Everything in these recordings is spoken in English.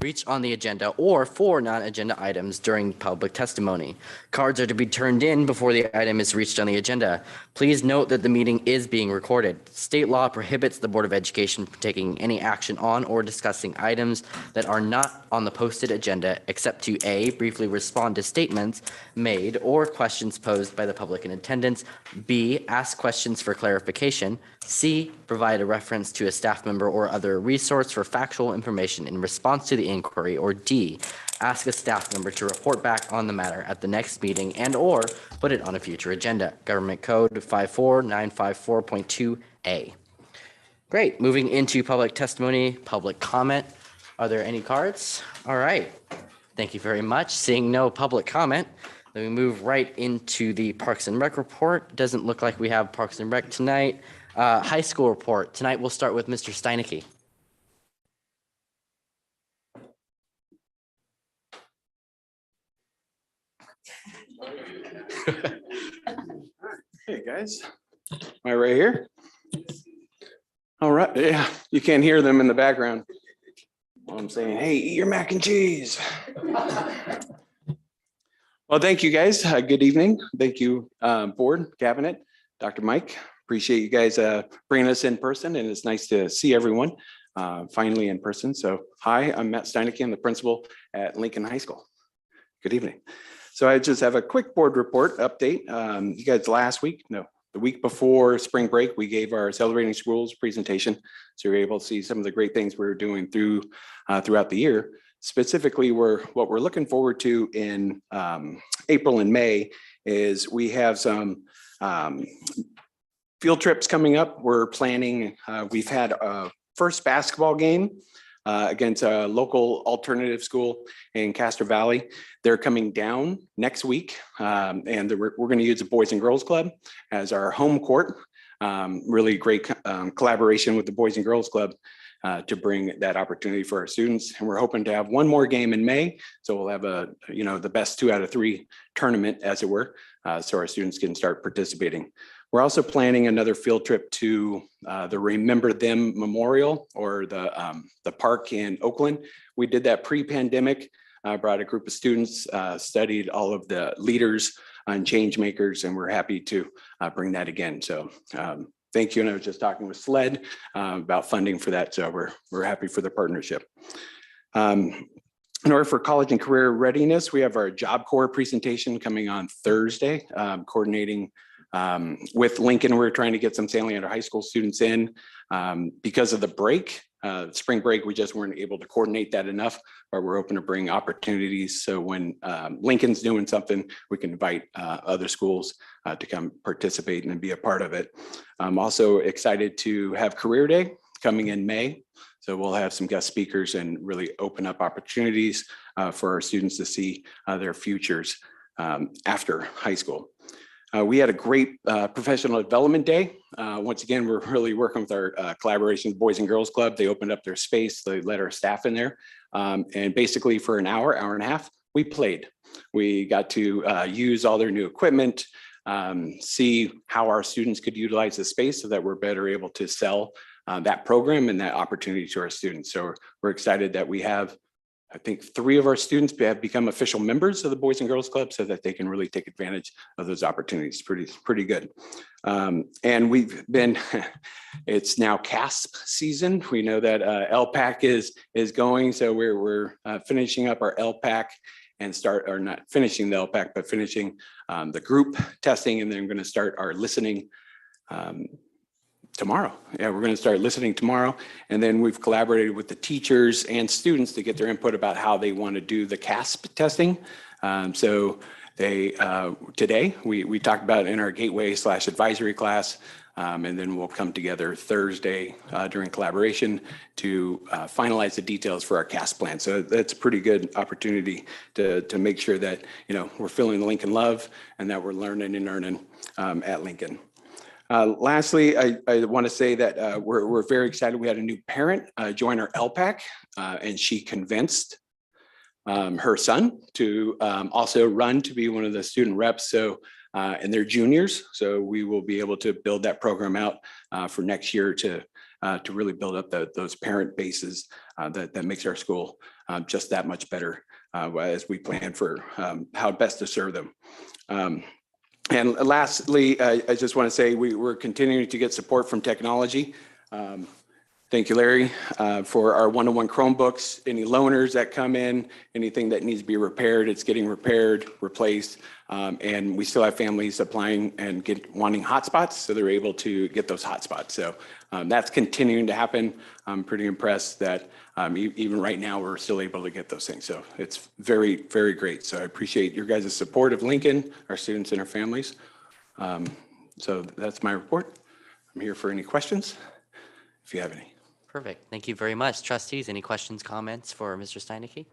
reached on the agenda or for non-agenda items during public testimony. Cards are to be turned in before the item is reached on the agenda. Please note that the meeting is being recorded. State law prohibits the Board of Education from taking any action on or discussing items that are not on the posted agenda except to A, briefly respond to statements made or questions posed by the public in attendance, B, ask questions for clarification, C, provide a reference to a staff member or other resource for factual information in response to the inquiry, or D, ask a staff member to report back on the matter at the next meeting and or put it on a future agenda. Government Code 54954.2A. Great, moving into public testimony, public comment. Are there any cards? All right, thank you very much. Seeing no public comment, then we move right into the Parks and Rec report. Doesn't look like we have Parks and Rec tonight. High school report. Tonight we'll start with Mr. Steinecke. Hey guys, am I right here? All right, yeah, you can't hear them in the background. I'm saying, hey, eat your mac and cheese. Well, thank you guys. Good evening. Thank you, board, cabinet, Dr. Mike. Appreciate you guys bringing us in person, and it's nice to see everyone finally in person. So hi, I'm Matt Steinecke. I'm the principal at Lincoln High School. Good evening. So I just have a quick board report update. You guys the week before spring break, we gave our Celebrating Schools presentation. So you're able to see some of the great things we're doing throughout the year. Specifically, what we're looking forward to in April and May is we have some field trips coming up. We're planning, we've had a first basketball game against a local alternative school in Castro Valley. They're coming down next week, and we're going to use the Boys and Girls Club as our home court. Really great collaboration with the Boys and Girls Club to bring that opportunity for our students. And we're hoping to have one more game in May. So we'll have the best 2 out of 3 tournament, as it were, so our students can start participating. We're also planning another field trip to the Remember Them Memorial, or the park in Oakland. We did that pre-pandemic. Brought a group of students, studied all of the leaders and change makers, and we're happy to bring that again. So thank you. And I was just talking with SLED about funding for that. So we're happy for the partnership. In order for college and career readiness, we have our Job Corps presentation coming on Thursday, coordinating with Lincoln. We're trying to get some San Leandro High School students in because of the break. Spring break, we just weren't able to coordinate that enough, but we're open to bring opportunities. So when Lincoln's doing something, we can invite other schools to come participate and be a part of it. I'm also excited to have Career Day coming in May. So we'll have some guest speakers and really open up opportunities for our students to see their futures after high school. We had a great professional development day. Once again, we're really working with our collaboration with Boys and Girls Club. They opened up their space. They let our staff in there. And basically for an hour and a half, we played. We got to use all their new equipment, see how our students could utilize the space so that we're better able to sell that program and that opportunity to our students. So we're excited that we have, I think, 3 of our students have become official members of the Boys and Girls Club so that they can really take advantage of those opportunities. Pretty good. And we've been, it's now CASP season. We know that LPAC is going. So we're finishing up our LPAC and not finishing the LPAC, but finishing the group testing. And then we're going to start our listening tomorrow. Yeah, we're going to start listening tomorrow. And then we've collaborated with the teachers and students to get their input about how they want to do the CASP testing. So they today we talked about it in our gateway/advisory class. And then we'll come together Thursday during collaboration to finalize the details for our CASP plan. So that's a pretty good opportunity to make sure that, we're feeling the Lincoln love and that we're learning and earning at Lincoln. Lastly, I want to say that we're very excited. We had a new parent join our LPAC, and she convinced her son to also run to be one of the student reps. So, and they're juniors, so we will be able to build that program out for next year to really build up those parent bases that makes our school just that much better as we plan for how best to serve them. And lastly, I just want to say we're continuing to get support from technology. Thank you, Larry, for our one-on-one Chromebooks, any loaners that come in, anything that needs to be repaired, it's getting repaired, replaced. And we still have families applying and wanting hotspots, so they're able to get those hotspots. So that's continuing to happen. I'm pretty impressed that even right now, we're still able to get those things. So it's very, very great. So I appreciate your guys' support of Lincoln, our students and our families. So that's my report. I'm here for any questions, if you have any. Perfect. Thank you very much. Trustees, any questions, comments for Mr. Steinecke?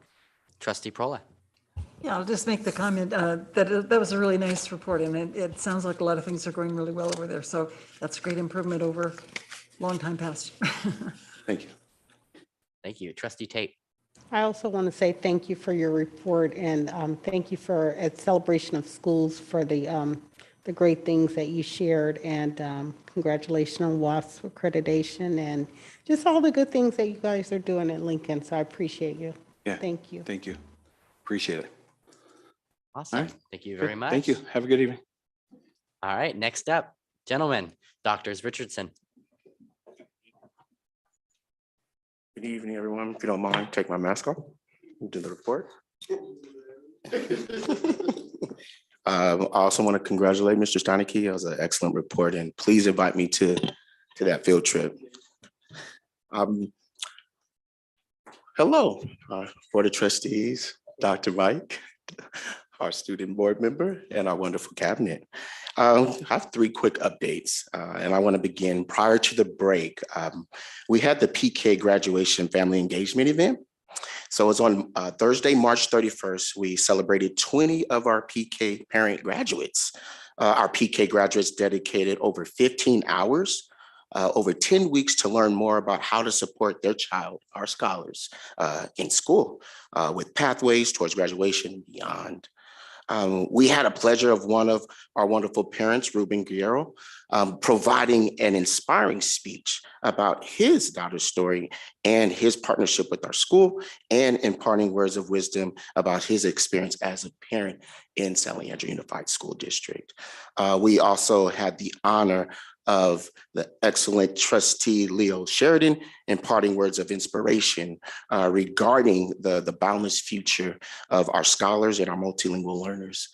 Trustee Prola. Yeah, I'll just make the comment that was a really nice report, and it sounds like a lot of things are going really well over there. So that's a great improvement over a long time past. Thank you. Thank you. Trustee Tate. I also want to say thank you for your report, and thank you for a celebration of schools for the great things that you shared, and congratulations on WASP accreditation and just all the good things that you guys are doing at Lincoln. So I appreciate you. Yeah. Thank you. Thank you. Appreciate it. Awesome. All right. Thank you very much. Thank you. Have a good evening. All right. Next up, gentlemen, Doctors Richardson. Good evening, everyone. If you don't mind, take my mask off. We'll do the report. I also want to congratulate Mr. Steinecke. It was an excellent report, and please invite me to that field trip. Hello, Board of Trustees, Dr. Mike, our student board member, and our wonderful cabinet. I have 3 quick updates, and I want to begin prior to the break. We had the PK graduation family engagement event. So it was on Thursday, March 31st. We celebrated 20 of our PK parent graduates. Our PK graduates dedicated over 15 hours, over 10 weeks to learn more about how to support their child, our scholars, in school with pathways towards graduation and beyond. We had a pleasure of one of our wonderful parents, Ruben Guerrero, providing an inspiring speech about his daughter's story and his partnership with our school, and imparting words of wisdom about his experience as a parent in San Leandro Unified School District. We also had the honor of the excellent trustee Leo Sheridan imparting words of inspiration regarding the boundless future of our scholars and our multilingual learners.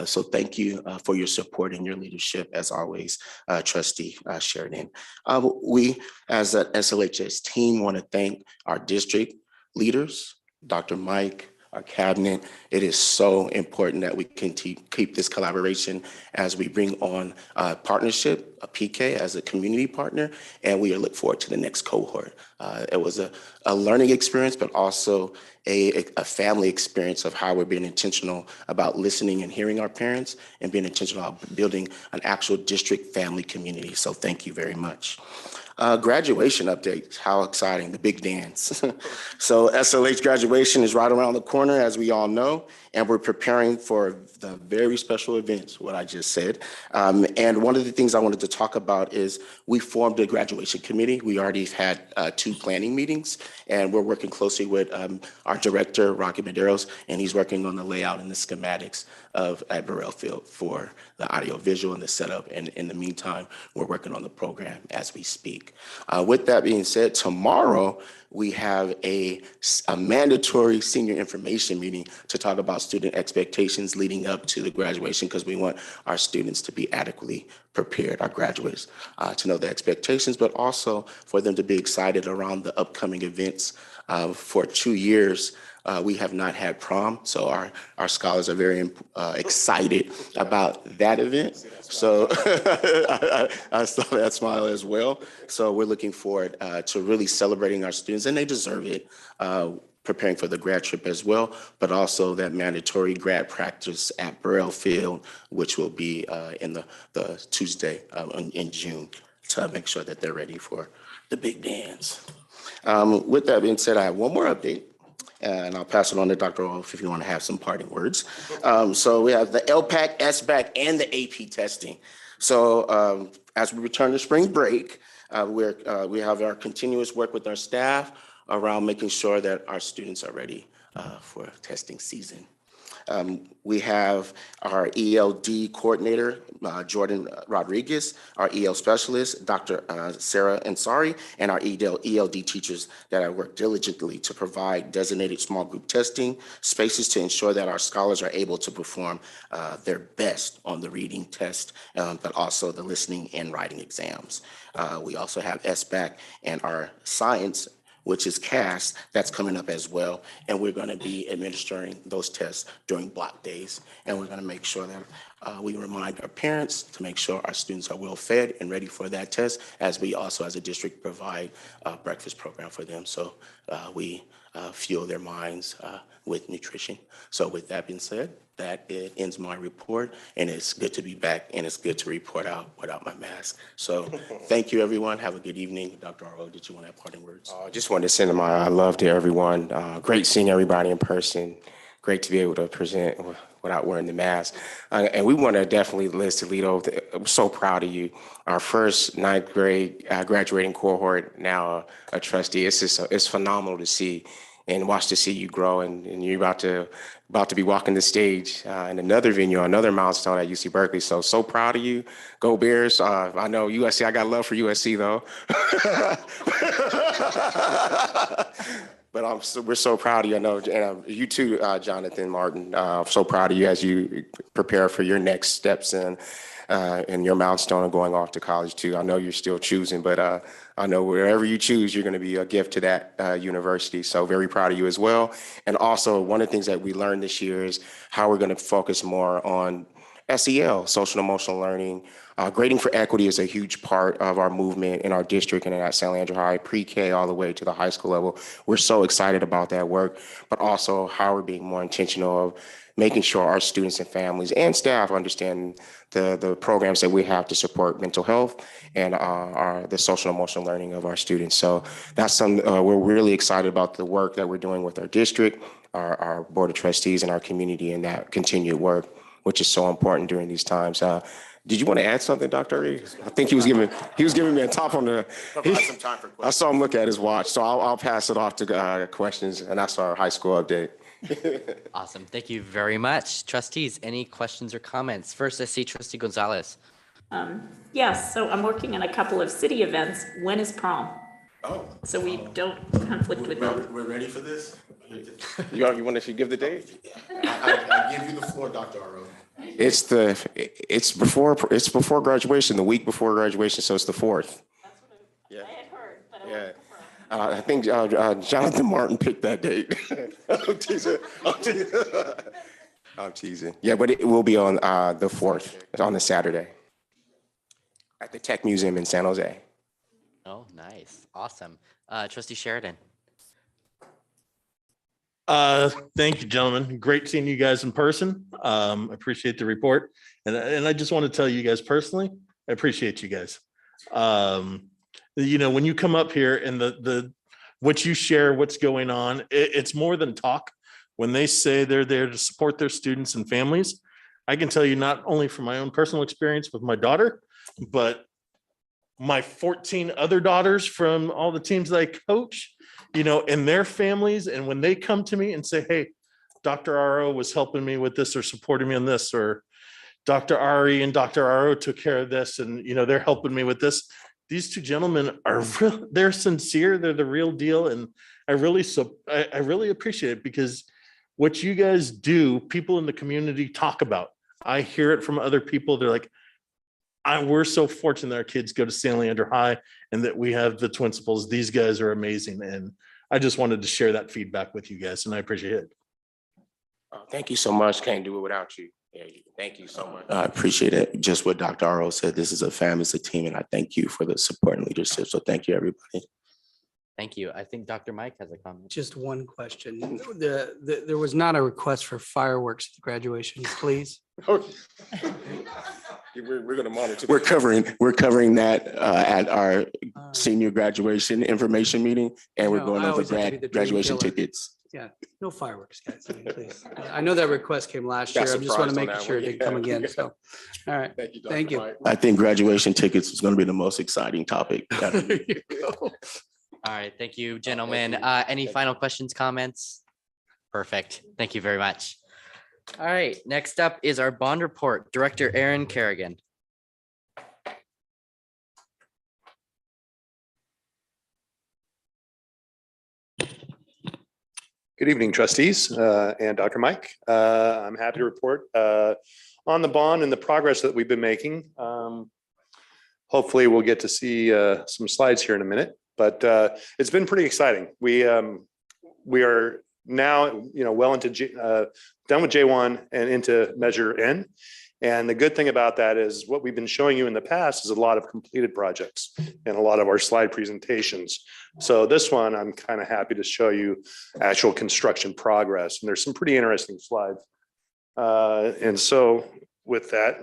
So thank you for your support and your leadership, as always, Trustee Sheridan. We, as an SLHS team, want to thank our district leaders, Dr. Mike, our cabinet. It is so important that we can keep this collaboration as we bring on a partnership, a PK as a community partner, and we look forward to the next cohort. It was a learning experience, but also a family experience of how we're being intentional about listening and hearing our parents, and being intentional about building an actual district family community. So thank you very much. Graduation updates, how exciting, the big dance. So SLH graduation is right around the corner, as we all know, and we're preparing for the very special events, what I just said. And one of the things I wanted to talk about is we formed a graduation committee. We already had 2 planning meetings, and we're working closely with our director, Rocky Medeiros, and he's working on the layout and the schematics at Burrell Field for the audio visual and the setup. And in the meantime, we're working on the program as we speak. With that being said, tomorrow we have a mandatory senior information meeting to talk about student expectations leading up to the graduation, because we want our students to be adequately prepared, our graduates, to know the expectations, but also for them to be excited around the upcoming events. For 2 years, we have not had prom, so our scholars are very excited about that event. So I saw that smile as well. So we're looking forward to really celebrating our students, and they deserve it, preparing for the grad trip as well, but also that mandatory grad practice at Burrell Field, which will be in the Tuesday in June, to make sure that they're ready for the big dance. With that being said, I have one more update, and I'll pass it on to Dr. Olf if you want to have some parting words. So we have the LPAC, SBAC, and the AP testing. So as we return to spring break, we have our continuous work with our staff, around making sure that our students are ready for testing season. We have our ELD coordinator, Jordan Rodriguez, our EL specialist, Dr. Sarah Ansari, and our ELD teachers that have worked diligently to provide designated small group testing spaces to ensure that our scholars are able to perform their best on the reading test, but also the listening and writing exams. We also have SBAC and our science, which is CAS, that's coming up as well. And we're going to be administering those tests during block days. And we're going to make sure that we remind our parents to make sure our students are well fed and ready for that test, as we also as a district provide a breakfast program for them. So we fuel their minds with nutrition. So with that being said, that it ends my report, and it's good to be back, and it's good to report out without my mask. So thank you, everyone. Have a good evening. Dr. Arlo, did you want to have parting words? Just wanted to send my love to everyone. Great seeing everybody in person. Great to be able to present without wearing the mask. And we want to definitely, Liz Toledo, I'm so proud of you. Our first ninth grade graduating cohort, now a trustee. It's phenomenal to see and watch to see you grow, and you're about to be walking the stage in another venue, another milestone at UC Berkeley. So proud of you. Go Bears. I know USC, I got love for USC though. But we're so proud of you. I know, and you too, Jonathan Martin. So proud of you as you prepare for your next steps in your milestone of going off to college too. I know you're still choosing, but I know wherever you choose, you're going to be a gift to that university. So very proud of you as well. And also, one of the things that we learned this year is how we're going to focus more on SEL, social and emotional learning. Grading for equity is a huge part of our movement in our district and at San Leandro High, pre-K all the way to the high school level. We're so excited about that work, but also how we're being more intentional of making sure our students and families and staff understand the programs that we have to support mental health and the social and emotional learning of our students. So that's something we're really excited about, the work that we're doing with our district, our board of trustees, and our community in that continued work, which is so important during these times. Did you want to add something, Dr. Reed? I think he was giving me a top on the. Some time for questions. I saw him look at his watch, so I'll pass it off to questions, and that's our high school update. Awesome. Thank you very much. Trustees, any questions or comments? First, I see Trustee Gonzalez. Yes, so I'm working on a couple of city events. When is prom? Oh. So we don't conflict with them. We're ready for this? You want to give the date? I give you the floor, Dr. Arlo. It's before graduation, the week before graduation, so it's the 4th. That's what I had heard, but I Yeah. wasn't confirmed. I think Jonathan Martin picked that date. I'm teasing. Yeah, but it will be on the 4th, on the Saturday, at the Tech Museum in San Jose. Oh, nice. Awesome. Trustee Sheridan. Thank you, gentlemen. Great seeing you guys in person. Appreciate the report. And I just want to tell you guys personally, I appreciate you guys. When you come up here and what you share, what's going on, it's more than talk. When they say they're there to support their students and families, I can tell you not only from my own personal experience with my daughter, but my 14 other daughters from all the teams that I coach, and their families. And when they come to me and say, hey, Dr. Aro was helping me with this or supporting me on this, or Dr. Ari and Dr. Aro took care of this, and, they're helping me with this. These two gentlemen are real, they're sincere. They're the real deal. And I really appreciate it, because what you guys do, people in the community talk about. I hear it from other people. They're like, we're so fortunate that our kids go to San Leandro High and that we have the principals. These guys are amazing. And I just wanted to share that feedback with you guys, and I appreciate it. Thank you so much. Can't do it without you. Yeah, thank you so much. I appreciate it. Just what Dr. Arlo said, this is a family, it's a team, and I thank you for the support and leadership. So thank you, everybody. Thank you. I think Dr. Mike has a comment. Just one question. There was not a request for fireworks at the graduation, please. We're going to monitor. We're covering that at our senior graduation information meeting, and we're No, going I over always have to be the dream graduation killer. tickets. Yeah, no fireworks, guys, I mean, please. I know that request came last year. Got I just want to surprised on make that sure it one. didn't come Yeah. again. So, all right. Thank you, Dr. Thank you. Mike. I think graduation tickets is going to be the most exciting topic. There you go. All right, thank you, gentlemen. Any final questions, comments? Perfect. Thank you very much. All right, next up is our bond report, Director Aaron Kerrigan. Good evening, trustees and Dr. Mike. I'm happy to report on the bond and the progress that we've been making. Hopefully we'll get to see some slides here in a minute, but it's been pretty exciting. We are now, well into done with J1 and into Measure N. And the good thing about that is what we've been showing you in the past is a lot of completed projects and a lot of our slide presentations. So this one, I'm kind of happy to show you actual construction progress. And there's some pretty interesting slides. And so with that,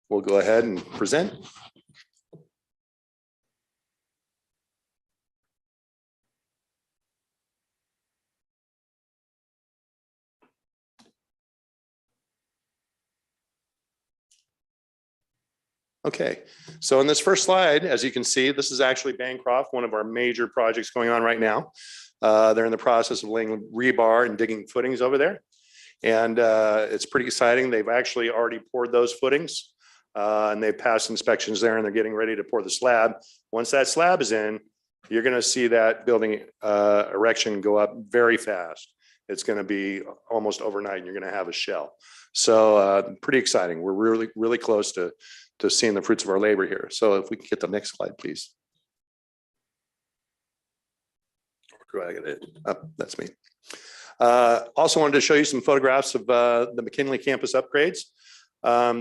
we'll go ahead and present. Okay, so in this first slide, as you can see, this is actually Bancroft, one of our major projects going on right now. They're in the process of laying rebar and digging footings over there. And it's pretty exciting. They've actually already poured those footings and they've passed inspections there and they're getting ready to pour the slab. Once that slab is in, you're gonna see that building erection go up very fast. It's gonna be almost overnight and you're gonna have a shell. So pretty exciting. We're really, really close to seeing the fruits of our labor here. So if we can get the next slide, please. That's me. Also wanted to show you some photographs of the McKinley campus upgrades.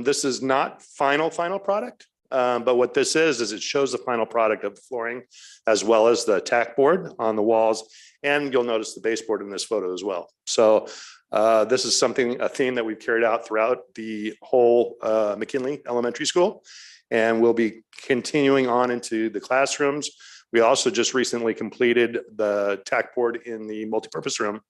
This is not final product, but what this is it shows the final product of the flooring as well as the tack board on the walls. And you'll notice the baseboard in this photo as well. So this is a theme that we've carried out throughout the whole McKinley Elementary School, and we'll be continuing on into the classrooms. We also just recently completed the tack board in the multipurpose room.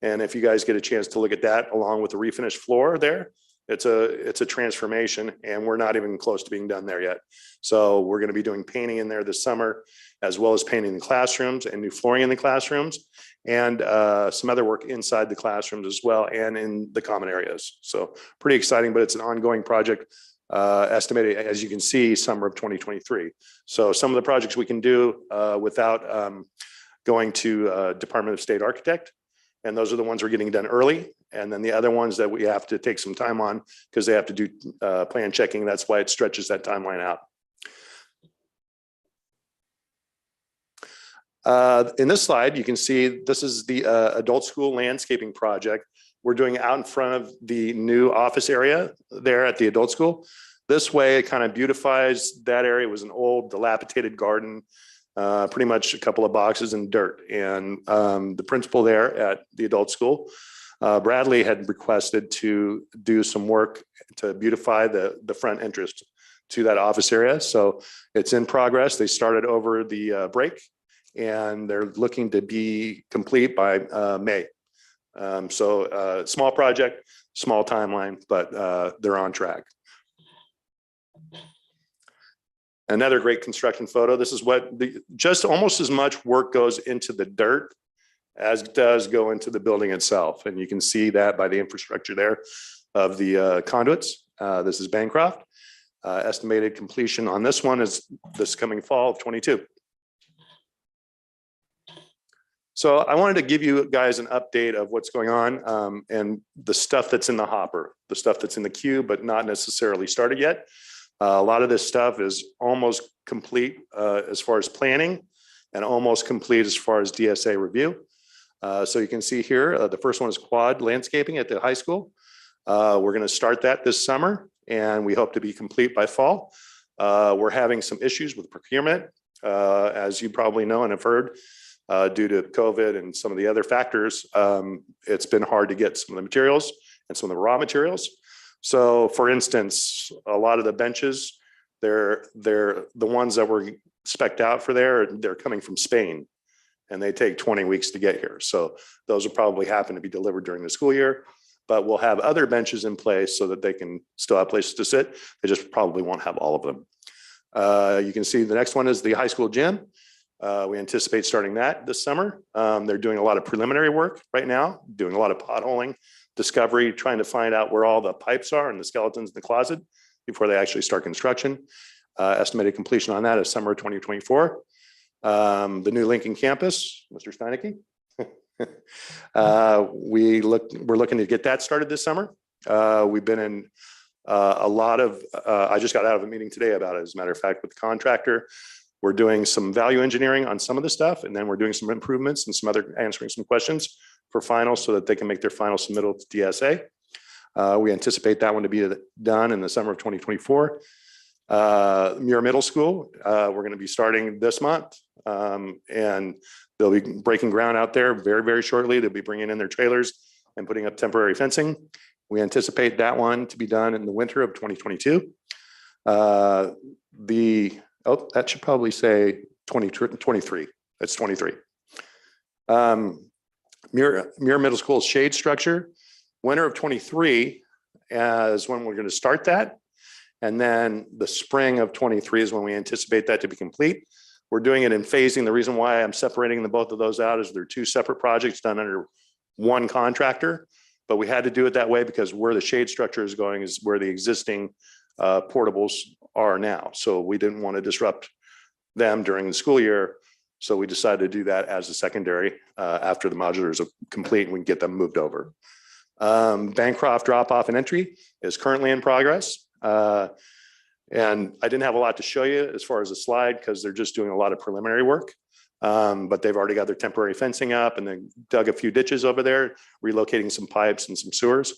And if you guys get a chance to look at that along with the refinished floor there, it's a transformation and we're not even close to being done there yet. So we're going to be doing painting in there this summer, as well as painting the classrooms and new flooring in the classrooms and some other work inside the classrooms as well and in the common areas. So pretty exciting, but it's an ongoing project estimated, as you can see, summer of 2023. So some of the projects we can do without going to Department of State architect. And those are the ones we're getting done early. And then the other ones that we have to take some time on because they have to do plan checking. That's why it stretches that timeline out. In this slide, you can see this is the adult school landscaping project we're doing out in front of the new office area there at the adult school. This way, it kind of beautifies that area. It was an old dilapidated garden, pretty much a couple of boxes and dirt. And the principal there at the adult school, Bradley, had requested to do some work to beautify the front entrance to that office area. So it's in progress. They started over the break and they're looking to be complete by May. So small project, small timeline, but they're on track. Another great construction photo. This is what just almost as much work goes into the dirt as does go into the building itself. And you can see that by the infrastructure there of the conduits. This is Bancroft. Estimated completion on this one is this coming fall of 22. So I wanted to give you guys an update of what's going on and the stuff that's in the hopper, the stuff that's in the queue, but not necessarily started yet. A lot of this stuff is almost complete as far as planning and almost complete as far as DSA review. So you can see here, the first one is quad landscaping at the high school. We're going to start that this summer and we hope to be complete by fall. We're having some issues with procurement, as you probably know and have heard, due to COVID and some of the other factors. It's been hard to get some of the materials and some of the raw materials. So for instance, a lot of the benches, they're the ones that were spec'd out for there, they're coming from Spain and they take 20 weeks to get here. So those will probably happen to be delivered during the school year, but we'll have other benches in place so that they can still have places to sit. They just probably won't have all of them. You can see the next one is the high school gym. We anticipate starting that this summer. They're doing a lot of preliminary work right now, doing a lot of potholing, discovery, trying to find out where all the pipes are and the skeletons in the closet before they actually start construction. Estimated completion on that is summer 2024. The new Lincoln campus, Mr. Steinecke. We're looking to get that started this summer. We've been in a lot of, I just got out of a meeting today about it, as a matter of fact, with the contractor. We're doing some value engineering on some of the stuff, and then we're doing some improvements and answering some questions for finals so that they can make their final submittal to DSA. We anticipate that one to be done in the summer of 2024. Muir Middle School, we're going to be starting this month, and they'll be breaking ground out there very, very shortly. They'll be bringing in their trailers and putting up temporary fencing. We anticipate that one to be done in the winter of 2022. That should probably say 2023. That's 23. Muir Middle School shade structure, winter of 23 is when we're going to start that. And then the spring of 23 is when we anticipate that to be complete. We're doing it in phasing. The reason why I'm separating the both of those out is they're two separate projects done under one contractor, but we had to do it that way because where the shade structure is going is where the existing portables are now. So we didn't want to disrupt them during the school year. So we decided to do that as a secondary after the modulars are complete and we can get them moved over. Bancroft drop off and entry is currently in progress. And I didn't have a lot to show you as far as a slide because they're just doing a lot of preliminary work. But they've already got their temporary fencing up and then dug a few ditches over there, relocating some pipes and some sewers.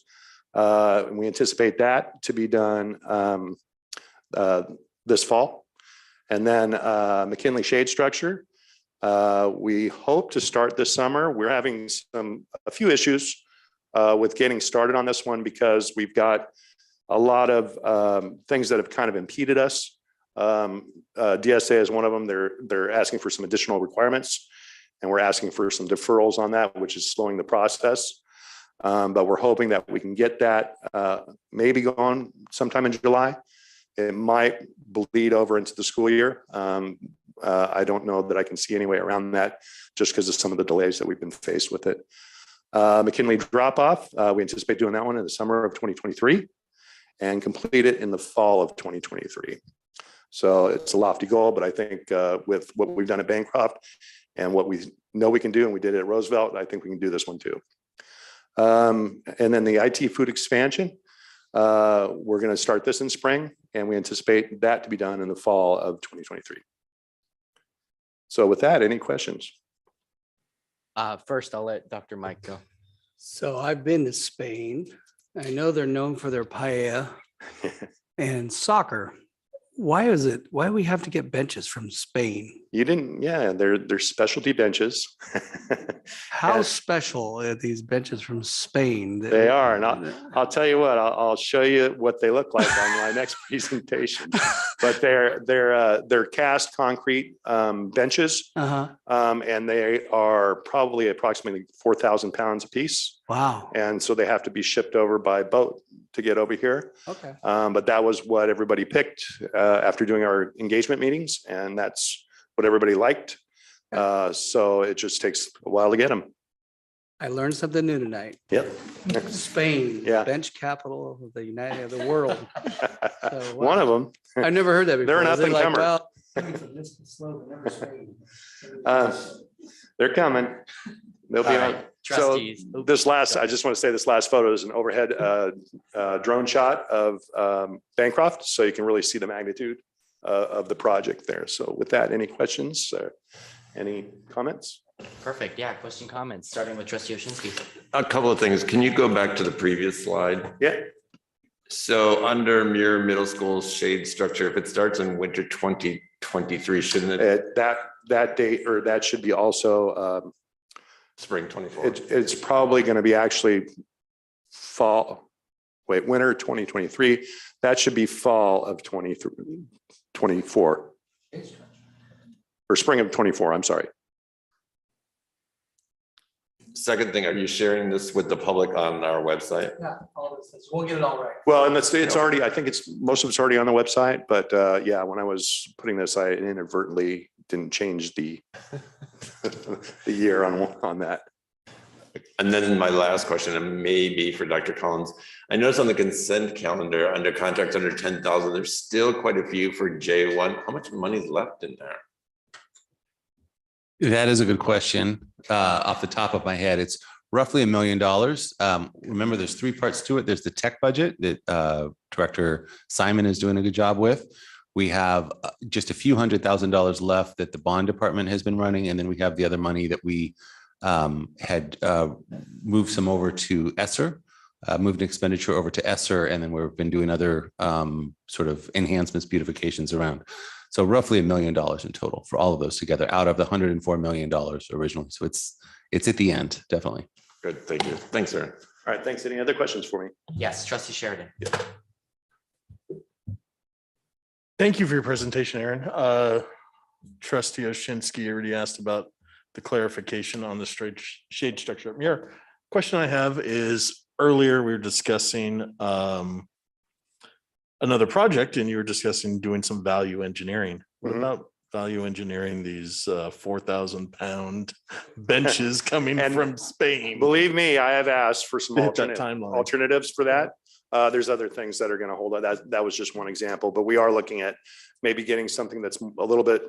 And we anticipate that to be done this fall. And then McKinley shade structure, we hope to start this summer. We're having a few issues with getting started on this one because we've got a lot of things that have kind of impeded us. DSA is one of them. They're asking for some additional requirements and we're asking for some deferrals on that, which is slowing the process. But we're hoping that we can get that maybe going sometime in July. It might bleed over into the school year. I don't know that I can see any way around that just because of some of the delays that we've been faced with it. McKinley drop off, we anticipate doing that one in the summer of 2023 and complete it in the fall of 2023. So it's a lofty goal, but I think with what we've done at Bancroft and what we know we can do, and we did it at Roosevelt, I think we can do this one too. And then the IT food expansion, we're going to start this in spring, and we anticipate that to be done in the fall of 2023. So with that, any questions? First, I'll let Dr. Mike go. So I've been to Spain. I know they're known for their paella and soccer. Why do we have to get benches from Spain? You didn't, yeah, they're specialty benches. How special are these benches from Spain? They are, and I'll tell you what, I'll show you what they look like on my next presentation. But they're cast concrete benches, and they are probably approximately 4,000 pounds a piece. Wow! And so they have to be shipped over by boat to get over here. Okay. But that was what everybody picked after doing our engagement meetings, and that's what everybody liked. So it just takes a while to get them. I learned something new tonight. Yep. Spain, Yeah. bench capital of the world. So, wow. One of them. I've never heard that before. They're an up and like, comer. well, They're coming. They'll be All on. right, trustees. So this last, I just want to say this last photo is an overhead drone shot of Bancroft, so you can really see the magnitude of the project there. So with that, any questions or any comments? Perfect. Yeah. Question, comments, starting with Trustee Oshinsky. A couple of things. Can you go back to the previous slide? Yeah. So under Muir Middle School's shade structure, if it starts in winter 2023, shouldn't it? That date, or that should be also Spring 24. it's probably going to be actually winter 2023. That should be fall of 24 or spring of 24. I'm sorry. Second thing, are you sharing this with the public on our website? yeah, all We'll get it all right. Well, and it's already, I think most of it's already on the website, but yeah, when I was putting this, I inadvertently didn't change the the year on that. And then my last question, and maybe for Dr. Collins, I noticed on the consent calendar, under contracts under 10,000, there's still quite a few for J1. How much money is left in there? That is a good question. Off the top of my head, it's roughly $1 million. Remember, there's three parts to it. There's the tech budget that Director Simon is doing a good job with. We have just a few $100,000 left that the bond department has been running. And then we have the other money that we had moved some over to ESSER, moved an expenditure over to ESSER, and then we've been doing other sort of enhancements, beautifications around. So roughly $1 million in total for all of those together out of the $104 million originally. So it's at the end, definitely. Good, thank you. Thanks, sir. All right, thanks. Any other questions for me? Yes, Trustee Sheridan. Thank you for your presentation, Aaron. Trustee Oshinsky already asked about the clarification on the straight shade structure up here. Question I have is, earlier we were discussing another project and you were discussing doing some value engineering. What about value engineering these 4,000 pound benches coming from Spain? Believe me, I have asked for some Hit that timeline. alternatives for that. There's other things that are going to hold that. That was just one example, but we are looking at maybe getting something that's a little bit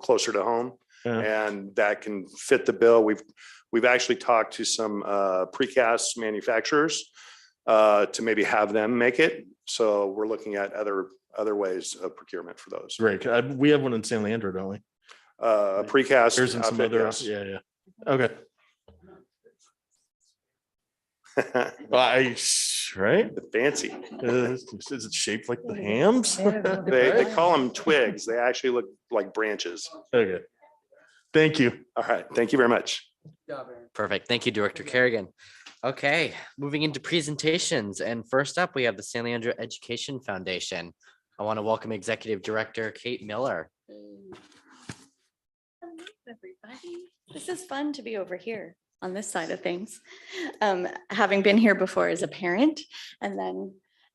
closer to home. Yeah. And that can fit the bill. We've actually talked to some precast manufacturers to maybe have them make it. So we're looking at other ways of procurement for those. Great. We have one in San Leandro, don't we? Precast. There's in some outfit, other. yes. Yeah. Okay. Right? Fancy. Is it shaped like the hams? They call them twigs. They actually look like branches. Okay. Thank you. All right. Thank you very much. Perfect. Thank you, Director Kerrigan. Okay, moving into presentations. And first up, we have the San Leandro Education Foundation. I want to welcome Executive Director Kate Miller. Hello, everybody. This is fun to be over here on this side of things. Having been here before as a parent and then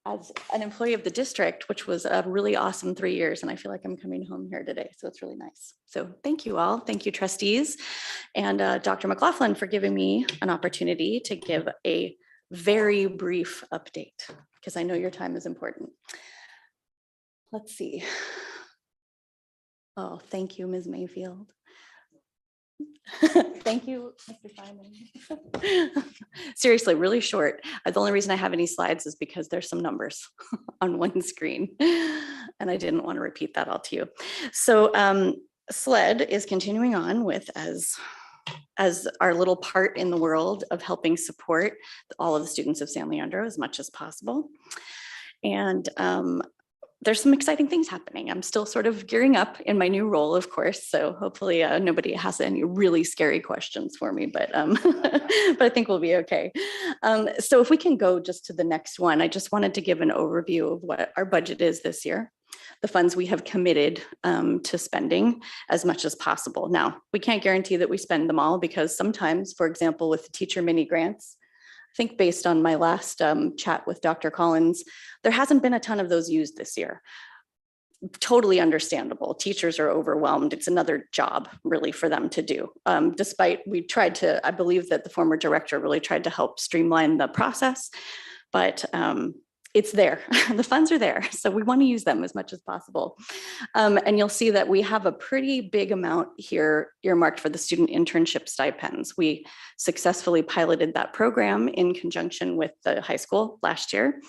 as an employee of the district, which was a really awesome 3 years. And I feel like I'm coming home here today. So it's really nice. So thank you all. Thank you, trustees. And Dr. McLaughlin for giving me an opportunity to give a very brief update because I know your time is important. Let's see. Oh, thank you, Ms. Mayfield. Thank you, Mr. Simon. Seriously, really short. The only reason I have any slides is because there's some numbers on one screen and I didn't want to repeat that all to you. So SLED is continuing on with as our little part in the world of helping support all of the students of San Leandro as much as possible. And there's some exciting things happening. I'm still sort of gearing up in my new role, of course. So hopefully nobody has any really scary questions for me, but but I think we'll be okay. So if we can go just to the next one, I just wanted to give an overview of what our budget is this year, the funds we have committed to spending as much as possible. Now, we can't guarantee that we spend them all because sometimes, for example, with the teacher mini grants, I think based on my last chat with Dr. Collins, there hasn't been a ton of those used this year. Totally understandable. Teachers are overwhelmed. It's another job really for them to do. Despite we tried to, I believe that the former director really tried to help streamline the process, but it's there. The funds are there. So we want to use them as much as possible. And you'll see that we have a pretty big amount here earmarked for the student internship stipends. We successfully piloted that program in conjunction with the high school last year.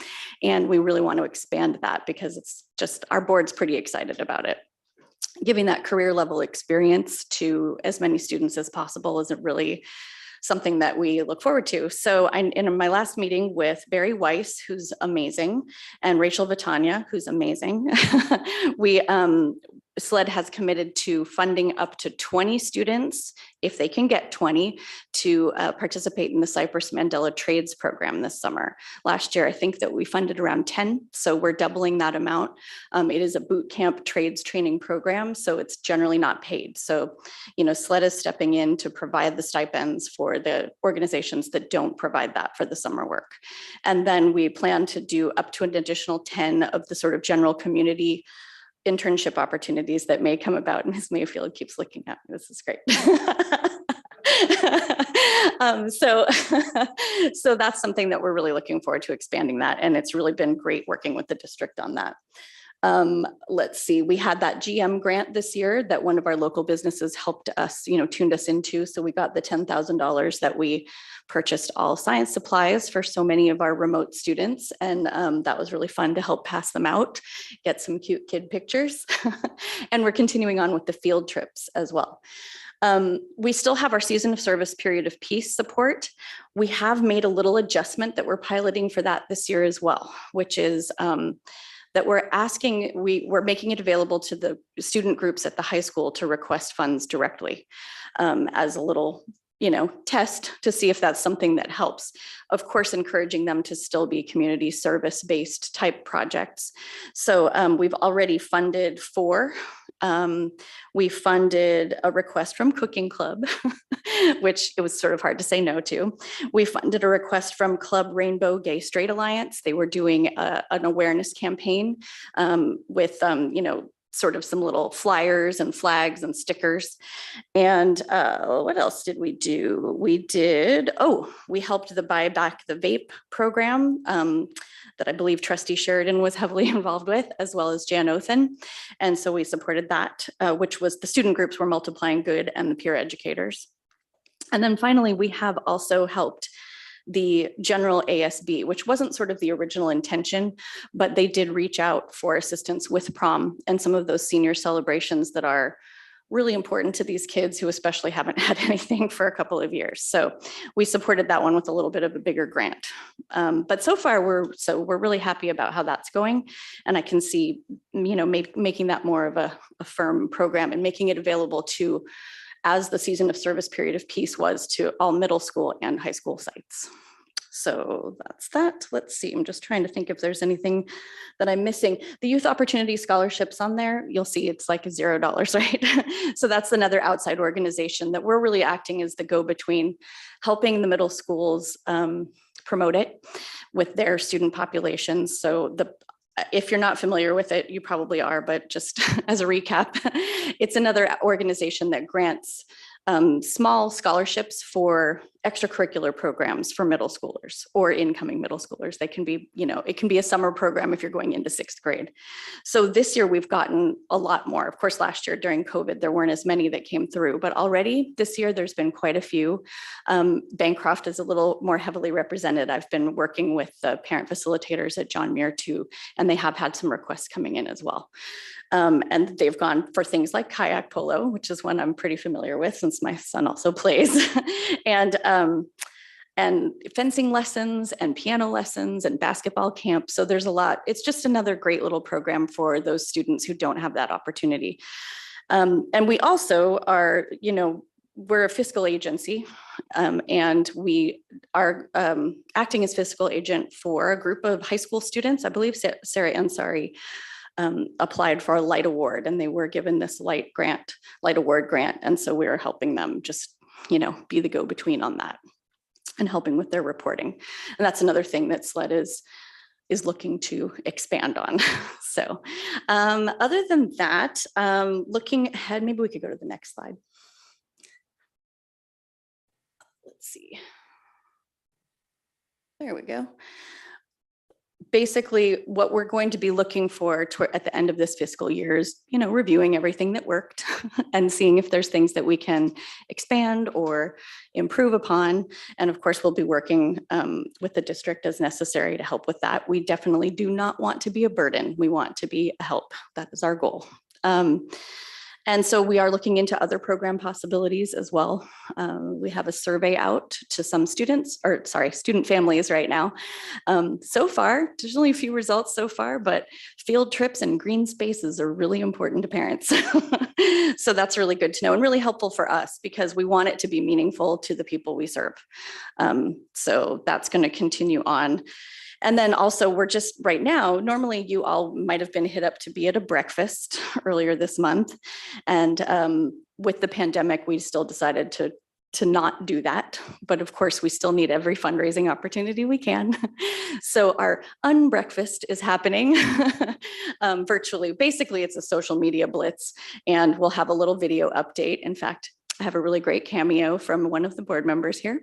And we really want to expand that because it's just, our board's pretty excited about it. Giving that career level experience to as many students as possible is a really something that we look forward to. So in my last meeting with Barry Weiss, who's amazing, and Rachel Vitania, who's amazing, we SLED has committed to funding up to 20 students, if they can get 20, to participate in the Cypress Mandela Trades Program this summer. Last year, I think that we funded around 10, so we're doubling that amount. It is a boot camp trades training program, so it's generally not paid. So, SLED is stepping in to provide the stipends for the organizations that don't provide that for the summer work. And then we plan to do up to an additional 10 of the sort of general community internship opportunities that may come about. Ms. Mayfield keeps looking at me. This is great. So that's something that we're really looking forward to, expanding that. And it's really been great working with the district on that. Let's see, we had that GM grant this year that one of our local businesses helped us, tuned us into. So we got the $10,000 that we purchased all science supplies for so many of our remote students. And that was really fun to help pass them out, get some cute kid pictures. And we're continuing on with the field trips as well. We still have our season of service period of peace support. We have made a little adjustment that we're piloting for that this year as well, which is that we're making it available to the student groups at the high school to request funds directly as a little, test to see if that's something that helps. Of course, encouraging them to still be community service-based type projects. So we've already funded 4. We funded a request from Cooking Club, which it was sort of hard to say no to. We funded a request from Club Rainbow Gay Straight Alliance. They were doing an awareness campaign with, sort of some little flyers and flags and stickers. And what else did we do? We helped the Buy Back the Vape program that I believe Trustee Sheridan was heavily involved with, as well as Jan Othen. And so we supported that, which was the student groups were Multiplying Good and the peer educators. And then finally, we have also helped the general ASB, which wasn't sort of the original intention, but they did reach out for assistance with prom and some of those senior celebrations that are really important to these kids who especially haven't had anything for a couple of years. So we supported that one with a little bit of a bigger grant. But so far we're really happy about how that's going. And I can see, making that more of a firm program and making it available to, as the season of service period of peace was, to all middle school and high school sites. So that's that. Let's see, I'm just trying to think if there's anything that I'm missing. The Youth Opportunity Scholarships on there, you'll see it's like $0, right? So that's another outside organization that we're really acting as the go-between, helping the middle schools promote it with their student populations. So if you're not familiar with it, you probably are, but just as a recap, it's another organization that grants small scholarships for extracurricular programs for middle schoolers or incoming middle schoolers. They can be, it can be a summer program if you're going into 6th grade. So this year we've gotten a lot more. Of course, last year during COVID, there weren't as many that came through, but already this year there's been quite a few. Bancroft is a little more heavily represented. I've been working with the parent facilitators at John Muir too, and they have had some requests coming in as well. And they've gone for things like kayak polo, which is one I'm pretty familiar with since my son also plays, and fencing lessons and piano lessons and basketball camp. So there's a lot. It's just another great little program for those students who don't have that opportunity. And we also are, we're a fiscal agency, and we are acting as fiscal agent for a group of high school students. I believe Sarah Ansari applied for a light award, and they were given this light award grant. And so we're helping them just, be the go-between on that and helping with their reporting. And that's another thing that SLED is looking to expand on. So other than that, looking ahead, maybe we could go to the next slide. Let's see. There we go. Basically, what we're going to be looking for at the end of this fiscal year is, reviewing everything that worked and seeing if there's things that we can expand or improve upon. And of course, we'll be working with the district as necessary to help with that. We definitely do not want to be a burden. We want to be a help. That is our goal. And so we are looking into other program possibilities as well. We have a survey out to some students, or sorry, student families right now. So far, there's only a few results so far, but field trips and green spaces are really important to parents. So that's really good to know and really helpful for us because we want it to be meaningful to the people we serve. So that's going to continue on. And then also we're just right now, normally you all might have been hit up to be at a breakfast earlier this month. And with the pandemic, we still decided to not do that. But of course, we still need every fundraising opportunity we can. So our unbreakfast is happening virtually. Basically, it's a social media blitz and we'll have a little video update. In fact, I have a really great cameo from one of the board members here.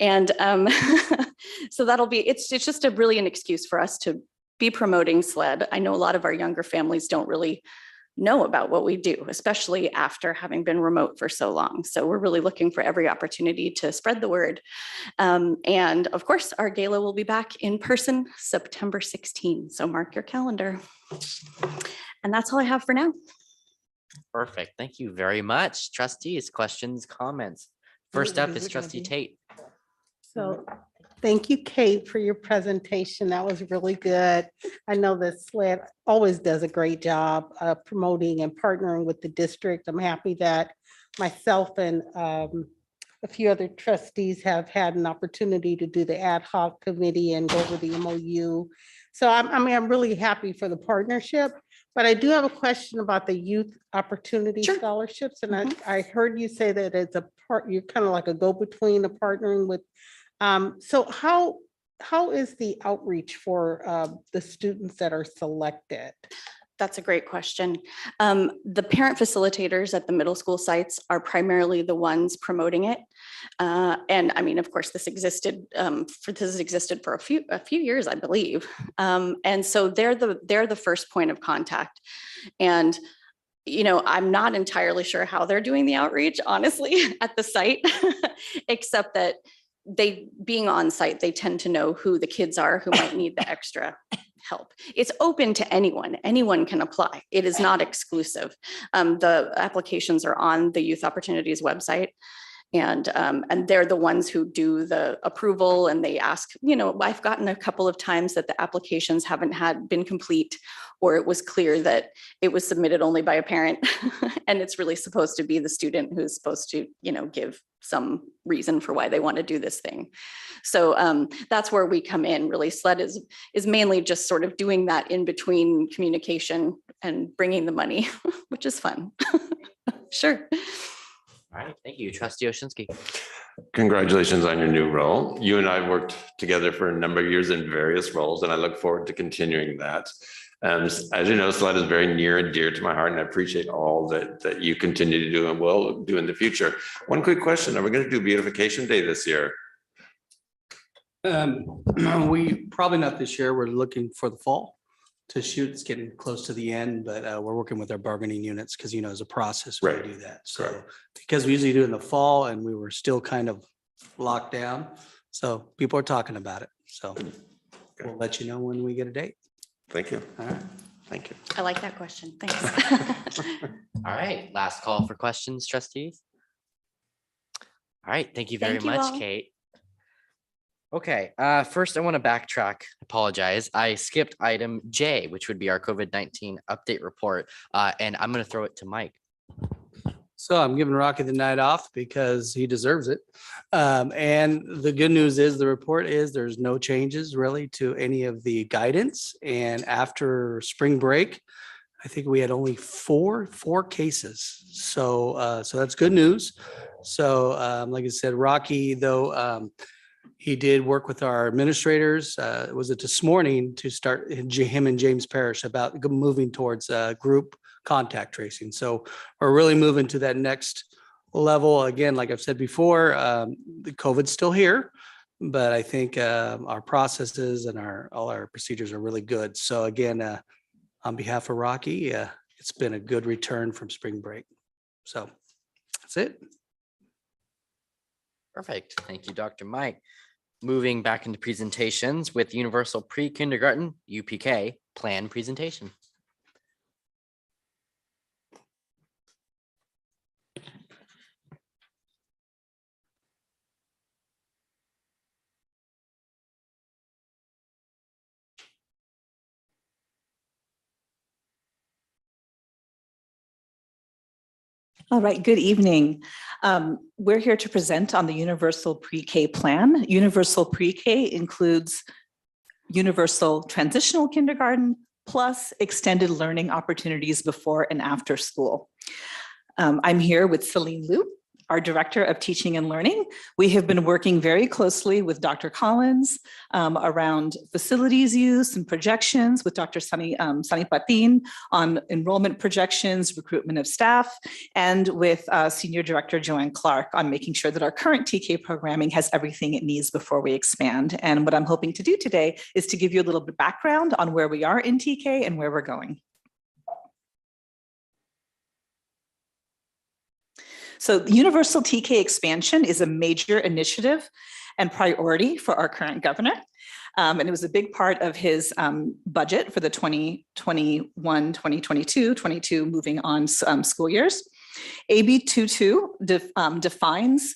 And so that'll be, it's just really an excuse for us to be promoting SLED. I know a lot of our younger families don't really know about what we do, especially after having been remote for so long. So we're really looking for every opportunity to spread the word. And of course, our gala will be back in person September 16. So mark your calendar. And that's all I have for now. Perfect. Thank you very much. Trustees, questions, comments? First up is Trustee Tate. So thank you, Kate, for your presentation. That was really good. I know that SLED always does a great job promoting and partnering with the district. I'm happy that myself and a few other trustees have had an opportunity to do the ad hoc committee and go over the MOU. So I'm really happy for the partnership. But I do have a question about the youth opportunity scholarships. And I heard you say that it's a part, you're kind of like a go-between of partnering with. So how is the outreach for the students that are selected? That's a great question. The parent facilitators at the middle school sites are primarily the ones promoting it. And I mean, of course, this has existed for a few years, I believe. And so they're the first point of contact. And I'm not entirely sure how they're doing the outreach, honestly, at the site, except that being on site, they tend to know who the kids are who might need the extra help. It's open to anyone. Anyone can apply. It is not exclusive. The applications are on the Youth Opportunities website. And they're the ones who do the approval and they ask, I've gotten a couple of times that the applications haven't been complete, or it was clear that it was submitted only by a parent and it's really supposed to be the student who's supposed to, give some reason for why they want to do this thing. So that's where we come in. Really, SLED is mainly just sort of doing that in between communication and bringing the money, which is fun. Sure. All right, thank you. Trustee Oshinsky. Congratulations on your new role. You and I worked together for a number of years in various roles, and I look forward to continuing that. As you know, SLED is very near and dear to my heart, and I appreciate all that you continue to do and will do in the future. One quick question: are we going to do Beautification Day this year? We probably not this year. We're looking for the fall to shoot. It's getting close to the end, but we're working with our bargaining units because, as a process, we do that. So because we usually do it in the fall and we were still kind of locked down. So people are talking about it. So we'll let you know when we get a date. Thank you. All right. Thank you. I like that question. Thanks. All right, last call for questions, trustees. All right, thank you very Thank you much, all. Kate. Okay, first I want to backtrack, apologize. I skipped item J, which would be our COVID-19 update report, and I'm going to throw it to Mike. So I'm giving Rocky the night off because he deserves it. And the good news is the report is there's no changes really to any of the guidance. And after spring break, I think we had only four cases. So that's good news. So like I said, Rocky, though, he did work with our administrators. Was it this morning to start him and James Parrish about moving towards group contact tracing. So we're really moving to that next level. Again, like I've said before, the COVID's still here, but I think our processes and all our procedures are really good. So again, on behalf of Rocky, it's been a good return from spring break. So that's it. Perfect. Thank you, Dr. Mike. Moving back into presentations with Universal Pre-Kindergarten, UPK, plan presentation. All right, good evening. We're here to present on the Universal Pre-K plan. Universal Pre-K includes universal transitional kindergarten plus extended learning opportunities before and after school. I'm here with Celine Liu, our Director of Teaching and Learning. We have been working very closely with Dr. Collins around facilities use and projections, with Dr. Sunny Patin on enrollment projections, recruitment of staff, and with Senior Director Joanne Clark on making sure that our current TK programming has everything it needs before we expand. And what I'm hoping to do today is to give you a little bit of background on where we are in TK and where we're going. So the Universal TK expansion is a major initiative and priority for our current governor. And it was a big part of his budget for the 2021, 2022, 22 moving on school years. AB 22 defines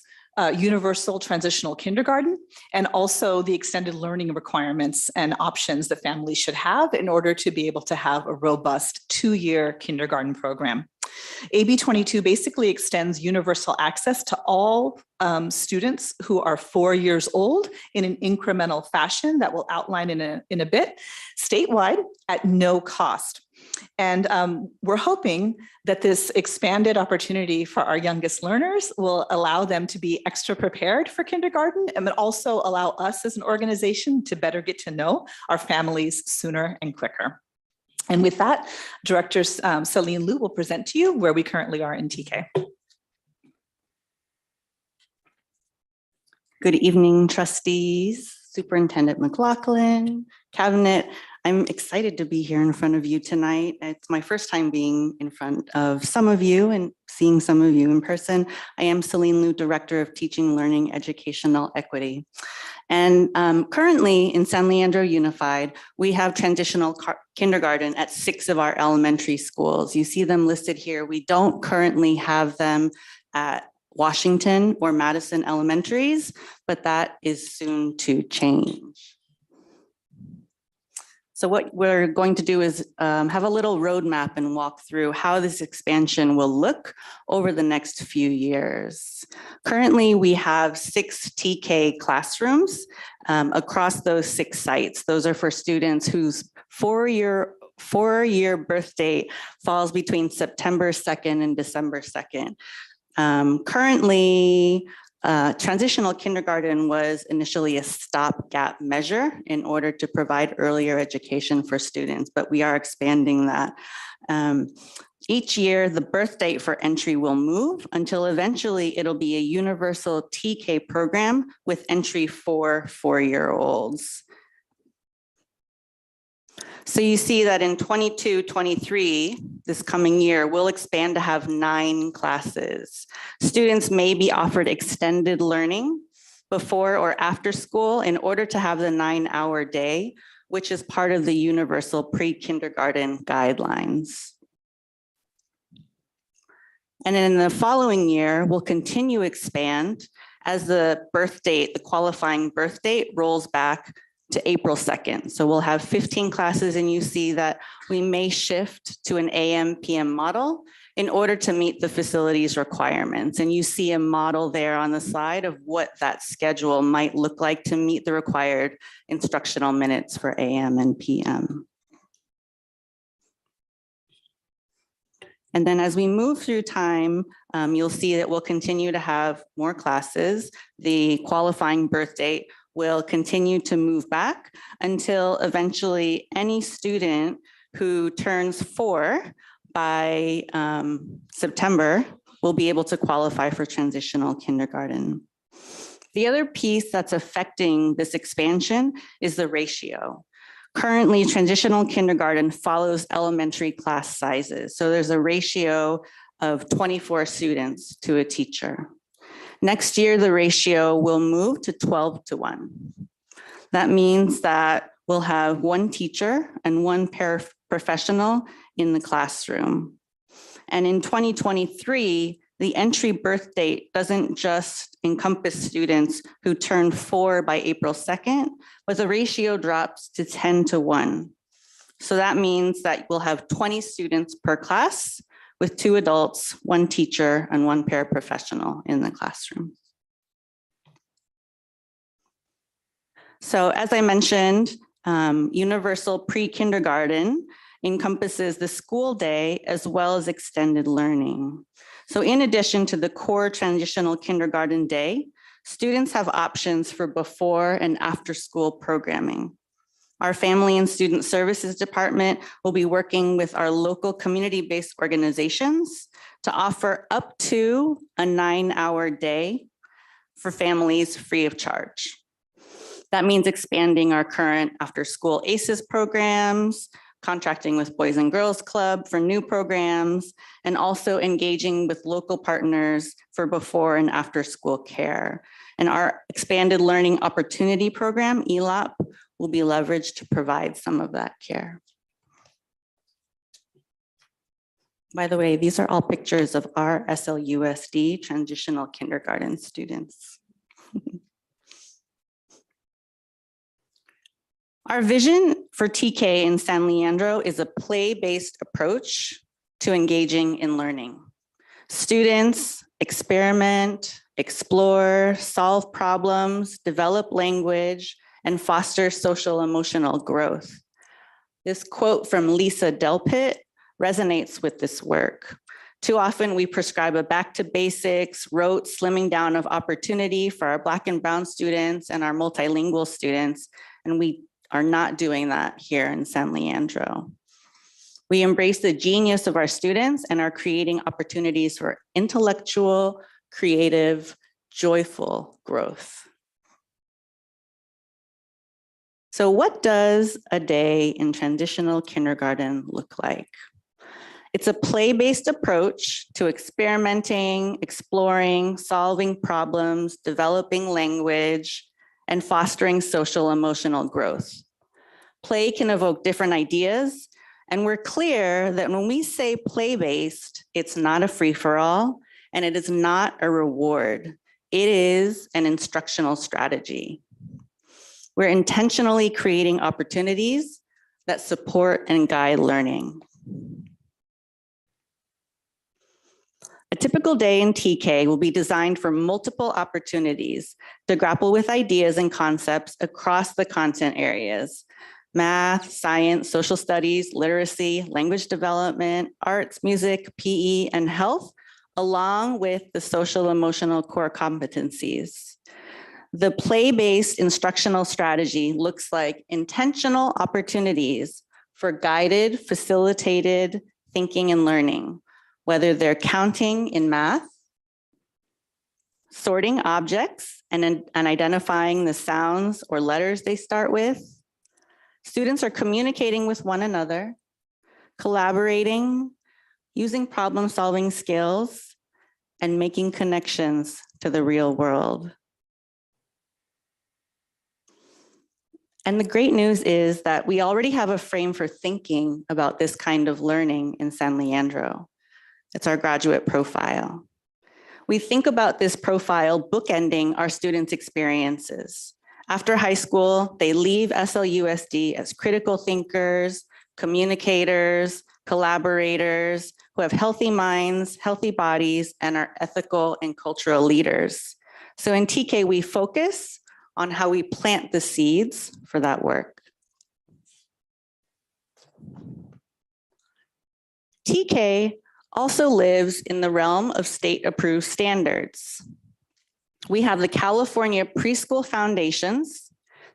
universal transitional kindergarten and also the extended learning requirements and options that families should have in order to be able to have a robust 2-year kindergarten program. AB 22 basically extends universal access to all students who are 4 years old in an incremental fashion that we'll outline in a bit, statewide at no cost. And we're hoping that this expanded opportunity for our youngest learners will allow them to be extra prepared for kindergarten and then also allow us as an organization to better get to know our families sooner and quicker. And with that, Director Celine Liu will present to you where we currently are in TK. Good evening, trustees, Superintendent McLaughlin, Cabinet. I'm excited to be here in front of you tonight. It's my first time being in front of some of you and seeing some of you in person. I am Celine Liu, Director of Teaching, Learning, Educational Equity. And currently in San Leandro Unified, we have transitional kindergarten at 6 of our elementary schools. You see them listed here. We don't currently have them at Washington or Madison Elementaries, but that is soon to change. So what we're going to do is have a little roadmap and walk through how this expansion will look over the next few years. Currently, we have 6 TK classrooms across those 6 sites. Those are for students whose 4-year birth date falls between September 2nd and December 2nd. Currently, transitional kindergarten was initially a stopgap measure in order to provide earlier education for students, but we are expanding that. Each year, the birth date for entry will move until eventually it'll be a universal TK program with entry for 4-year-olds. So you see that in 22-23, this coming year, we'll expand to have 9 classes. Students may be offered extended learning before or after school in order to have the 9-hour day, which is part of the universal pre-kindergarten guidelines. And in the following year, we'll continue to expand as the birth date, the qualifying birth date rolls back to April 2nd. So we'll have 15 classes, and you see that we may shift to an AM/PM model in order to meet the facilities requirements. And you see a model there on the slide of what that schedule might look like to meet the required instructional minutes for AM and PM. And then as we move through time, you'll see that we'll continue to have more classes. The qualifying birth date will continue to move back until eventually any student who turns 4 by September will be able to qualify for transitional kindergarten. The other piece that's affecting this expansion is the ratio. Currently, transitional kindergarten follows elementary class sizes. So there's a ratio of 24 students to a teacher. Next year, the ratio will move to 12-1. That means that we'll have 1 teacher and 1 paraprofessional in the classroom. And in 2023, the entry birth date doesn't just encompass students who turn 4 by April 2nd, but the ratio drops to 10-1. So that means that we'll have 20 students per class with 2 adults, 1 teacher, and 1 paraprofessional in the classroom. So as I mentioned, universal pre-kindergarten encompasses the school day as well as extended learning. So in addition to the core transitional kindergarten day, students have options for before and after school programming. Our Family and Student Services Department will be working with our local community-based organizations to offer up to a 9-hour day for families free of charge. That means expanding our current after-school ACES programs, contracting with Boys and Girls Club for new programs, and also engaging with local partners for before and after school care. And our Expanded Learning Opportunity Program, ELOP, will be leveraged to provide some of that care. By the way, these are all pictures of our SLUSD transitional kindergarten students. Our vision for TK in San Leandro is a play-based approach to engaging in learning. Students experiment, explore, solve problems, develop language, and foster social emotional growth. This quote from Lisa Delpit resonates with this work. Too often we prescribe a back to basics, rote slimming down of opportunity for our Black and Brown students and our multilingual students, and we are not doing that here in San Leandro. We embrace the genius of our students and are creating opportunities for intellectual, creative, joyful growth. So what does a day in transitional kindergarten look like? It's a play-based approach to experimenting, exploring, solving problems, developing language, and fostering social emotional growth. Play can evoke different ideas, and we're clear that when we say play-based, it's not a free-for-all, and it is not a reward. It is an instructional strategy. We're intentionally creating opportunities that support and guide learning. A typical day in TK will be designed for multiple opportunities to grapple with ideas and concepts across the content areas: math, science, social studies, literacy, language development, arts, music, PE, and health, along with the social emotional core competencies. The play-based instructional strategy looks like intentional opportunities for guided, facilitated thinking and learning, whether they're counting in math, sorting objects and identifying the sounds or letters they start with. Students are communicating with one another, collaborating, using problem-solving skills, and making connections to the real world. And the great news is that we already have a frame for thinking about this kind of learning in San Leandro. It's our graduate profile. We think about this profile bookending our students' experiences. After high school, they leave SLUSD as critical thinkers, communicators, collaborators, who have healthy minds, healthy bodies, and are ethical and cultural leaders. So in TK, we focus on how we plant the seeds for that work. TK also lives in the realm of state-approved standards. We have the California Preschool Foundations.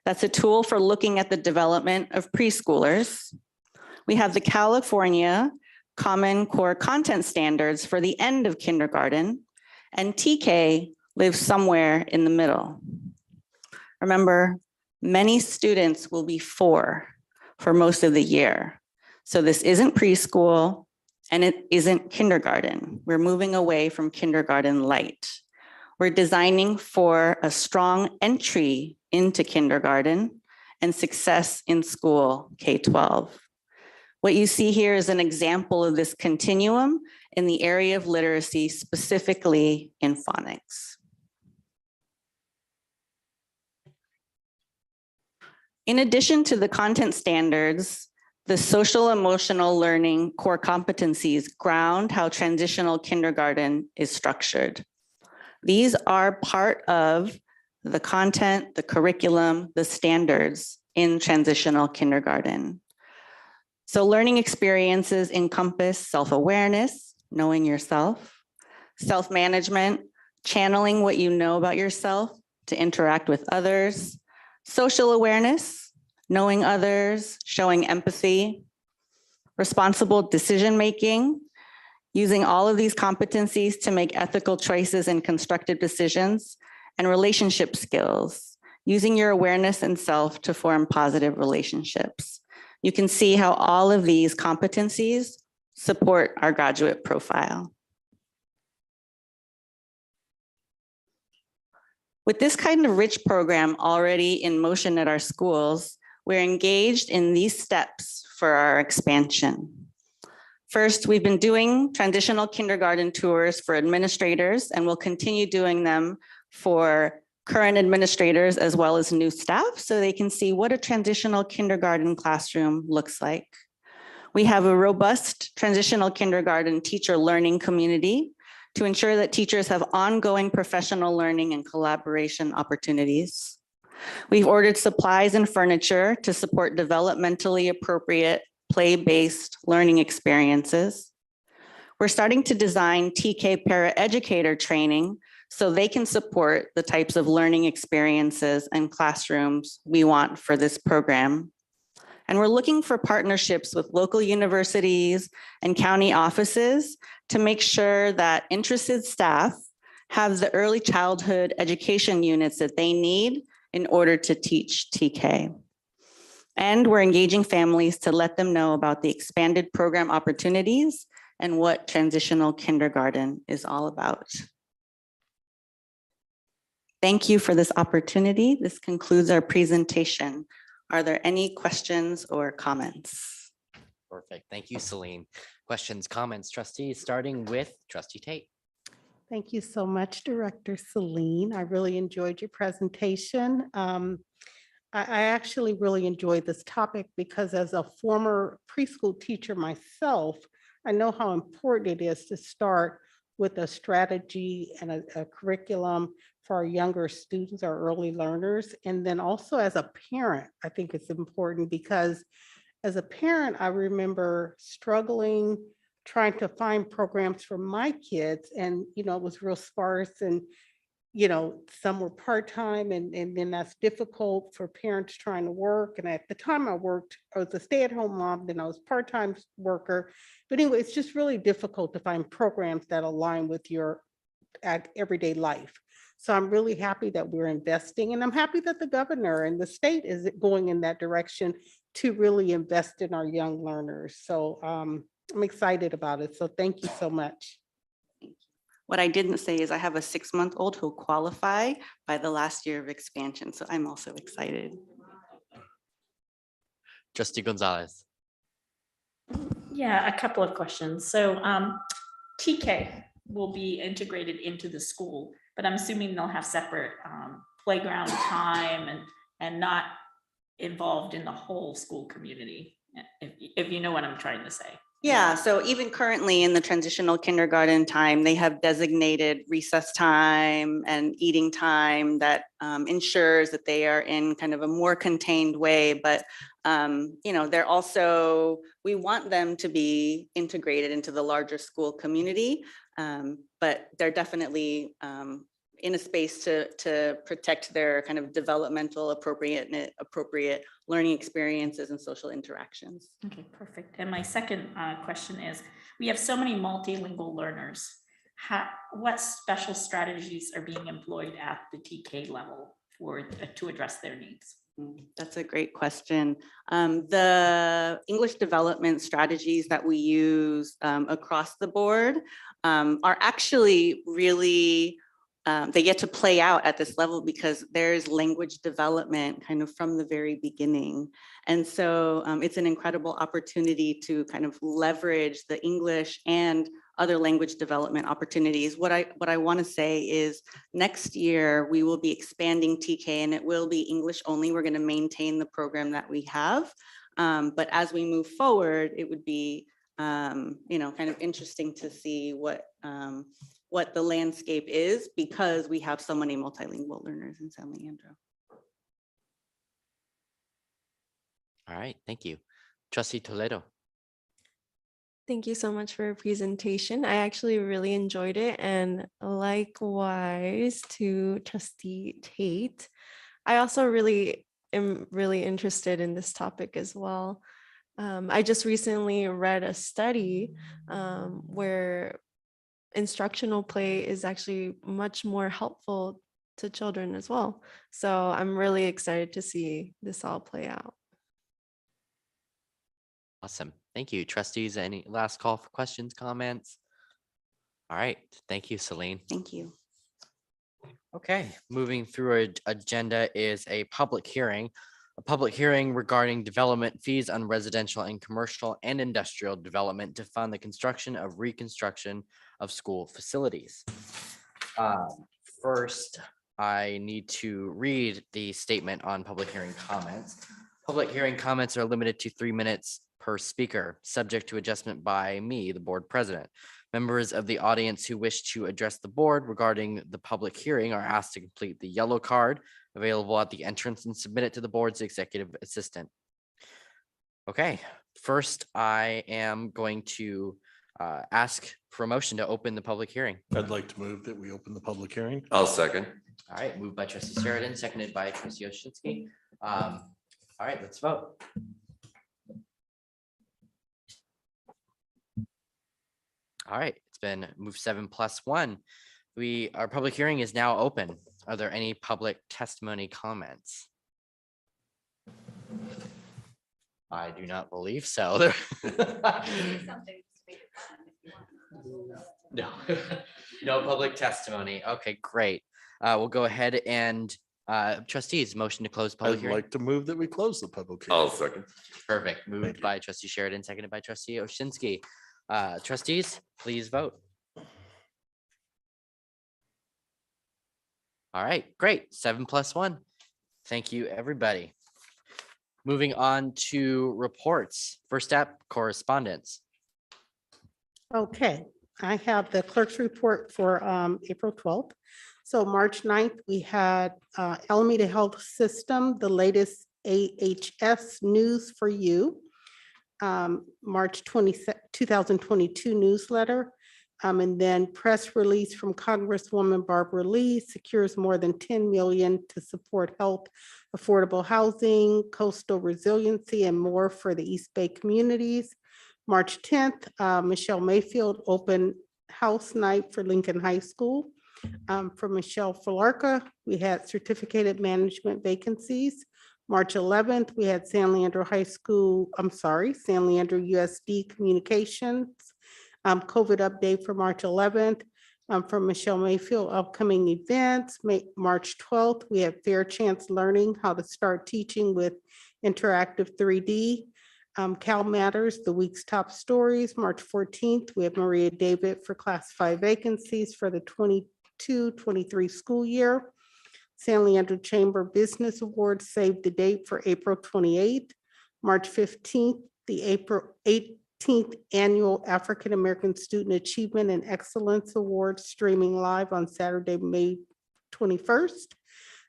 That's a tool for looking at the development of preschoolers. We have the California Common Core Content Standards for the end of kindergarten, and TK lives somewhere in the middle. Remember, many students will be 4 for most of the year. So this isn't preschool and it isn't kindergarten. We're moving away from kindergarten light. We're designing for a strong entry into kindergarten and success in school K-12. What you see here is an example of this continuum in the area of literacy, specifically in phonics. In addition to the content standards The social emotional learning core competencies ground how transitional kindergarten is structured. These are part of the content, the curriculum, the standards in transitional kindergarten. So learning experiences encompass self-awareness, knowing yourself, self-management, channeling what you know about yourself to interact with others, social awareness, knowing others, showing empathy, responsible decision-making, using all of these competencies to make ethical choices and constructive decisions, and relationship skills, using your awareness and self to form positive relationships. You can see how all of these competencies support our graduate profile. With this kind of rich program already in motion at our schools, we're engaged in these steps for our expansion. First, we've been doing transitional kindergarten tours for administrators, and we'll continue doing them for current administrators as well as new staff so they can see what a transitional kindergarten classroom looks like. We have a robust transitional kindergarten teacher learning community to ensure that teachers have ongoing professional learning and collaboration opportunities. We've ordered supplies and furniture to support developmentally appropriate play-based learning experiences. We're starting to design TK paraeducator training so they can support the types of learning experiences and classrooms we want for this program. And we're looking for partnerships with local universities and county offices to make sure that interested staff have the early childhood education units that they need in order to teach TK. And we're engaging families to let them know about the expanded program opportunities and what transitional kindergarten is all about. Thank you for this opportunity. This concludes our presentation. Are there any questions or comments? Perfect. Thank you, Celine. Questions, comments, trustees, starting with Trustee Tate. Thank you so much, Director Celine. I really enjoyed your presentation. I actually really enjoyed this topic because as a former preschool teacher myself, I know how important it is to start with a strategy and a curriculum for our younger students, our early learners. And then also as a parent, I think it's important because as a parent, I remember struggling, trying to find programs for my kids. And, it was real sparse and, some were part-time and then that's difficult for parents trying to work. And at the time I was a stay-at-home mom, then I was part-time worker. But anyway, it's just really difficult to find programs that align with your everyday life. So I'm really happy that we're investing, and I'm happy that the governor and the state is going in that direction to really invest in our young learners. So I'm excited about it. So thank you so much. What I didn't say is I have a 6-month-old who'll qualify by the last year of expansion. So I'm also excited. Trustee Gonzalez. Yeah, a couple of questions. So TK will be integrated into the school, but I'm assuming they'll have separate playground time and not involved in the whole school community, if you know what I'm trying to say. Yeah, so even currently in the transitional kindergarten time, they have designated recess time and eating time that ensures that they are in kind of a more contained way. But, they're also, we want them to be integrated into the larger school community, but they're definitely in a space to protect their kind of developmental appropriate learning experiences and social interactions. Okay, perfect. And my second question is, we have so many multilingual learners. What special strategies are being employed at the TK level to address their needs? That's a great question. The English development strategies that we use across the board are actually really they get to play out at this level because there's language development kind of from the very beginning. And so it's an incredible opportunity to kind of leverage the English and other language development opportunities. What I want to say is next year we will be expanding TK and it will be English only. We're going to maintain the program that we have. But as we move forward, it would be, kind of interesting to see what the landscape is, because we have so many multilingual learners in San Leandro. All right, thank you. Trustee Toledo. Thank you so much for your presentation. I actually really enjoyed it, and likewise to Trustee Tate. I also am really interested in this topic as well. I just recently read a study where instructional play is actually much more helpful to children as well. So I'm really excited to see this all play out. Awesome. Thank you. Trustees, any last call for questions, comments? All right. Thank you, Celine. Thank you. Okay, moving through our agenda is a public hearing. A public hearing regarding development fees on residential and commercial and industrial development to fund the construction of reconstruction of school facilities. First, I need to read the statement on public hearing comments. Public hearing comments are limited to 3 minutes per speaker, subject to adjustment by me, the board president. Members of the audience who wish to address the board regarding the public hearing are asked to complete the yellow card available at the entrance and submit it to the board's executive assistant. Okay, first I am going to ask for a motion to open the public hearing. I'd like to move that we open the public hearing. I'll second. All right, moved by trustee Sheridan, seconded by trustee Oshinsky. All right, let's vote. All right, it's been moved 7+1. Our public hearing is now open. Are there any public testimony comments? I do not believe so. No, no public testimony. Okay, great. We'll go ahead and trustees, motion to close public I'd hearing. like to move that we close the public hearing. I'll second. Perfect. Moved by trustee Sheridan, seconded by trustee Oshinsky. Trustees, please vote. All right, great. 7+1. Thank you, everybody. Moving on to reports. First up, correspondence. Okay, I have the clerk's report for April 12th. So March 9th, we had Alameda Health System, the latest AHS news for you. March 2022 newsletter. And then press release from Congresswoman Barbara Lee secures more than 10 million to support health, affordable housing, coastal resiliency, and more for the East Bay communities. March 10th, Michelle Mayfield open house night for Lincoln High School. For Michelle Falarka, we had certificated management vacancies. March 11th, we had San Leandro USD Communications. COVID update for March 11th. From Michelle Mayfield, upcoming events. March 12th, we have Fair Chance Learning, how to start teaching with interactive 3D. Cal Matters, the week's top stories. March 14th, we have Maria David for classified vacancies for the 22-23 school year. San Leandro Chamber Business Awards saved the date for April 28th. March 15th, the April 18th Annual African American Student Achievement and Excellence Awards streaming live on Saturday, May 21st.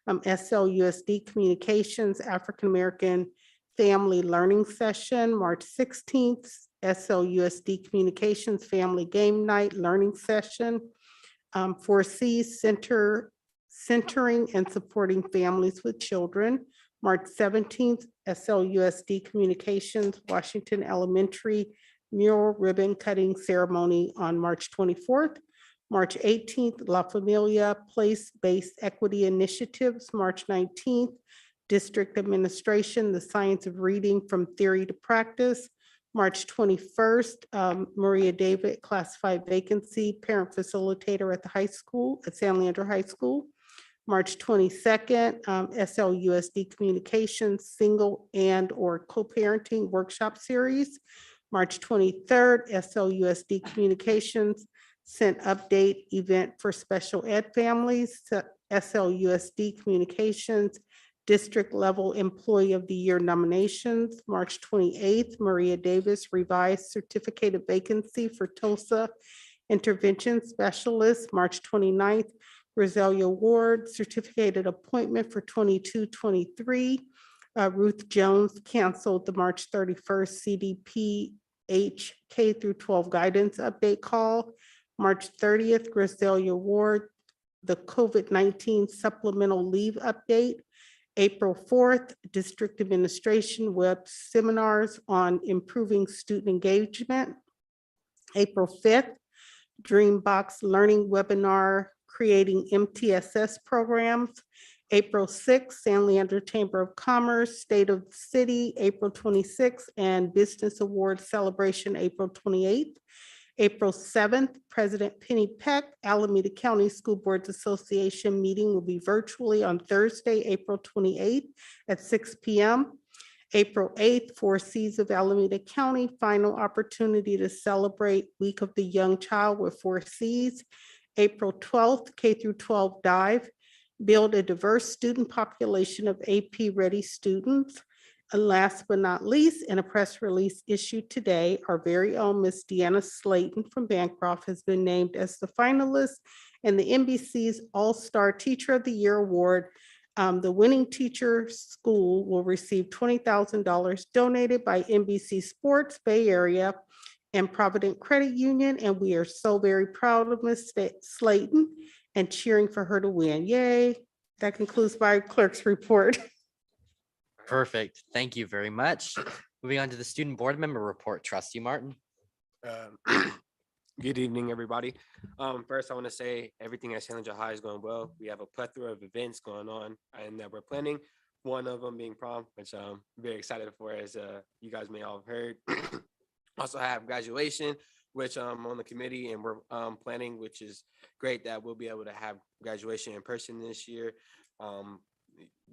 SLUSD Communications African American Family Learning Session, March 16th. SLUSD Communications Family Game Night Learning Session. 4C Centering and Supporting Families with Children, March 17th, SLUSD Communications, Washington Elementary Mural Ribbon Cutting Ceremony on March 24th. March 18th, La Familia Place-Based Equity Initiatives, March 19th, District Administration, The Science of Reading from Theory to Practice. March 21st, Maria David Classified Vacancy, Parent Facilitator at the high school, at San Leandro High School. March 22nd, SLUSD Communications Single and or Co-Parenting Workshop Series. March 23rd, SLUSD Communications sent update event for special ed families. SLUSD Communications District Level Employee of the Year nominations. March 28th, Maria Davis, revised certificated vacancy for TOSA Intervention Specialist. March 29th, Roselia Ward, certificated appointment for 22-23. Ruth Jones canceled the March 31st CDPH K through 12 guidance update call. March 30th, Roselia Ward, the COVID-19 supplemental leave update. April 4th, District Administration web seminars on improving student engagement. April 5th, Dreambox Learning webinar, creating MTSS programs. April 6th, San Leandro Chamber of Commerce, State of the City, April 26th, and Business Awards celebration, April 28th. April 7th, President Penny Peck, Alameda County School Boards Association meeting will be virtually on Thursday, April 28th at 6 p.m. April 8th, Four Cs of Alameda County, final opportunity to celebrate Week of the Young Child with Four Cs. April 12th, K through 12 dive, build a diverse student population of AP-ready students. And last but not least, in a press release issued today, our very own Miss Deanna Slayton from Bancroft has been named as the finalist in the NBC's All-Star Teacher of the Year Award. The winning teacher school will receive $20,000 donated by NBC Sports Bay Area and Provident Credit Union, and we are so very proud of Miss Slayton and cheering for her to win. Yay. That concludes my clerk's report. Perfect. Thank you very much. Moving on to the student board member report, Trustee Martin. Good evening, everybody. First, I want to say everything at San Leandro High is going well. We have a plethora of events going on and that we're planning. One of them being prom, which I'm very excited for, as you guys may all have heard. Also have graduation, which I'm on the committee and we're planning, which is great that we'll be able to have graduation in person this year.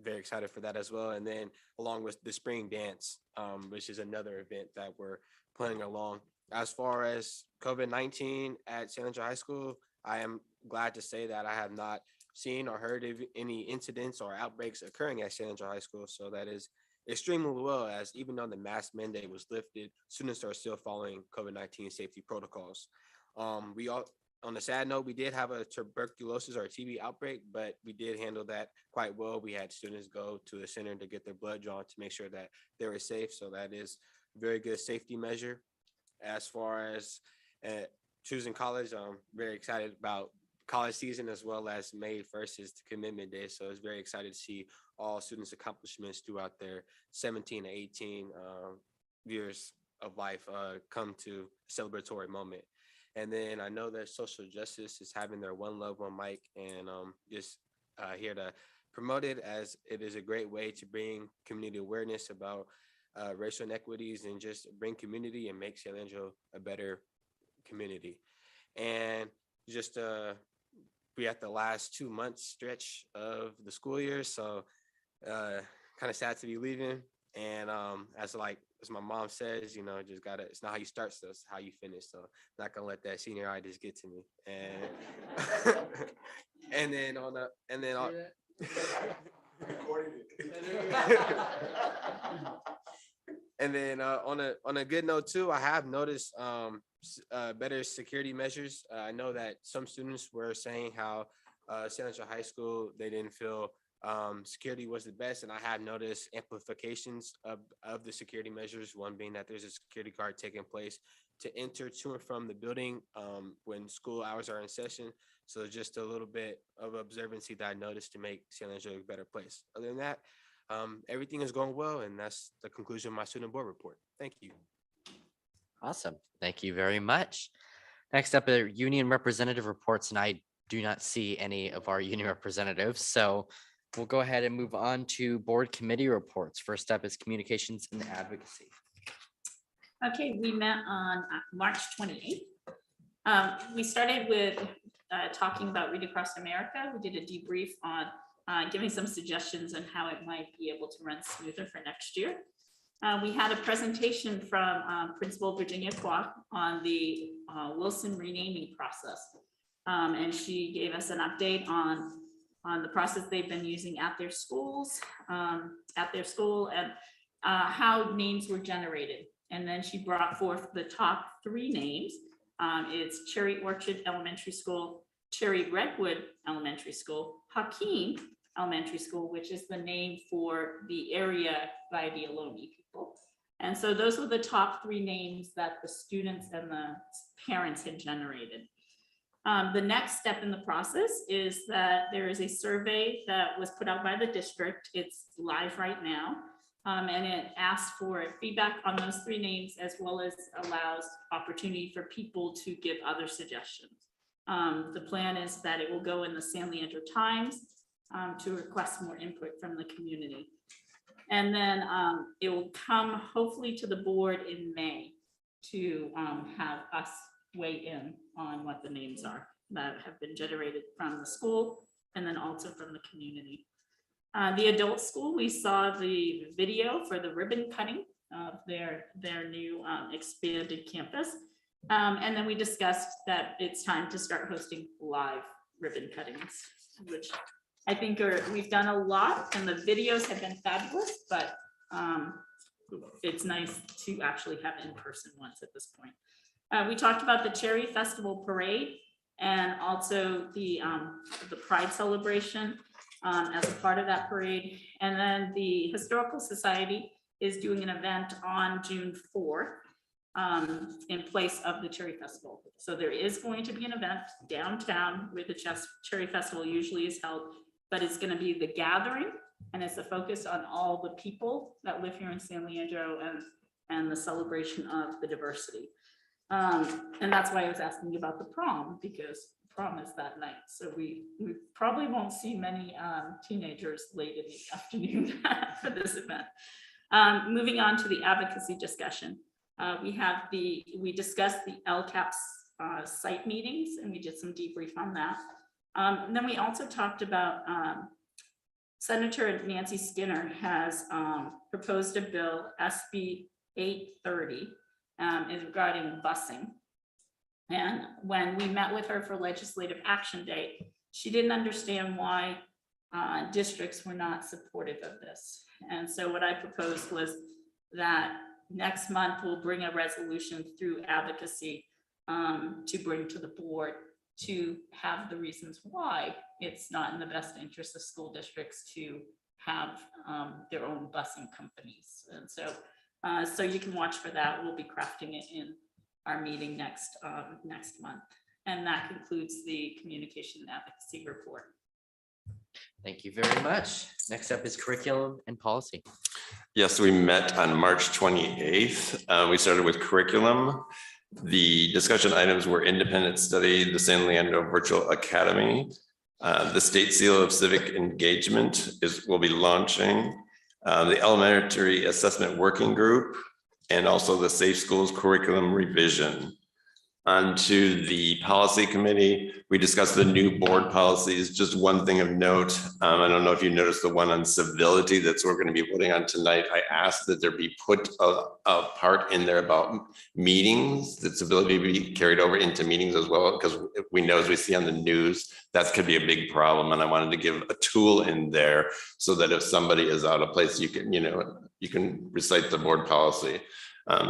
Very excited for that as well. And then along with the spring dance, which is another event that we're planning along. As far as COVID-19 at San Leandro High School, I am glad to say that I have not seen or heard of any incidents or outbreaks occurring at San Leandro High School. So that is extremely well, as even though the mask mandate was lifted, students are still following COVID-19 safety protocols. On a sad note, we did have a tuberculosis or a TB outbreak, but we did handle that quite well. We had students go to the center to get their blood drawn to make sure that they were safe. So that is a very good safety measure. As far as choosing college, I'm very excited about college season, as well as May 1st is the commitment day. So it's very excited to see all students' accomplishments throughout their 17 to 18 years of life come to a celebratory moment. And then I know that social justice is having their One Love, One Mic, and just here to promote it, as it is a great way to bring community awareness about racial inequities and just bring community and make San Leandro a better community. And just we at the last 2 months stretch of the school year, so kind of sad to be leaving. And as my mom says, just gotta, it's not how you start, so it's how you finish. So not gonna let that senioritis get to me. And and then on a good note too, I have noticed better security measures. I know that some students were saying how San Leandro High School, they didn't feel security was the best, and I have noticed amplifications of the security measures, one being that there's a security guard taking place to enter to and from the building when school hours are in session. So just a little bit of observancy that I noticed to make San Leandro a better place. Other than that, everything is going well, and that's the conclusion of my student board report. Thank you. Awesome. Thank you very much. Next up are union representative reports, and I do not see any of our union representatives. So we'll go ahead and move on to board committee reports. First up is communications and advocacy. Okay, we met on March 28th. We started with talking about Read Across America. We did a debrief on giving some suggestions on how it might be able to run smoother for next year. We had a presentation from Principal Virginia Kwok on the Wilson renaming process. And she gave us an update on on the process they've been using at their schools, and how names were generated. And then she brought forth the top 3 names. It's Cherry Orchard Elementary School, Cherry Redwood Elementary School, Hakeem Elementary School, which is the name for the area by the Ohlone people. And so those were the top 3 names that the students and the parents had generated. The next step in the process is that there is a survey that was put out by the district. It's live right now. And it asks for feedback on those 3 names, as well as allows opportunity for people to give other suggestions. The plan is that it will go in the San Leandro Times to request more input from the community. And then it will come hopefully to the board in May to have us weigh in on what the names are that have been generated from the school and then also from the community. The adult school, we saw the video for the ribbon cutting of their new expanded campus. And then we discussed that it's time to start hosting live ribbon cuttings, which I think we've done a lot, and the videos have been fabulous, but it's nice to actually have in-person ones at this point. We talked about the Cherry Festival Parade and also the Pride celebration as a part of that parade. And then the Historical Society is doing an event on June 4th in place of the Cherry Festival. So there is going to be an event downtown where the Cherry Festival usually is held, but it's going to be the gathering, and it's a focus on all the people that live here in San Leandro and the celebration of the diversity. And that's why I was asking you about the prom, because prom is that night. So we probably won't see many teenagers late in the afternoon for this event. Moving on to the advocacy discussion. We discussed the LCAP's site meetings, and we did some debrief on that. And then we also talked about Senator Nancy Skinner has proposed a bill, SB 830, is regarding busing. And when we met with her for Legislative Action Day, she didn't understand why districts were not supportive of this. And so what I proposed was that next month we'll bring a resolution through advocacy to bring to the board to have the reasons why it's not in the best interest of school districts to have their own busing companies. And so you can watch for that. We'll be crafting it in our meeting next month. And that concludes the communication and advocacy report. Thank you very much. Next up is curriculum and policy. Yes, we met on March 28th. We started with curriculum. The discussion items were independent study, the San Leandro Virtual Academy, the State Seal of Civic Engagement will be launching, the Elementary Assessment Working Group, and also the Safe Schools Curriculum Revision. On to the policy committee, we discussed the new board policies. Just one thing of note, I don't know if you noticed the one on civility that's we're going to be putting on tonight. I asked that there be put a part in there about meetings, that civility be carried over into meetings as well, because we know, as we see on the news, that could be a big problem. And I wanted to give a tool in there so that if somebody is out of place, you can recite the board policy.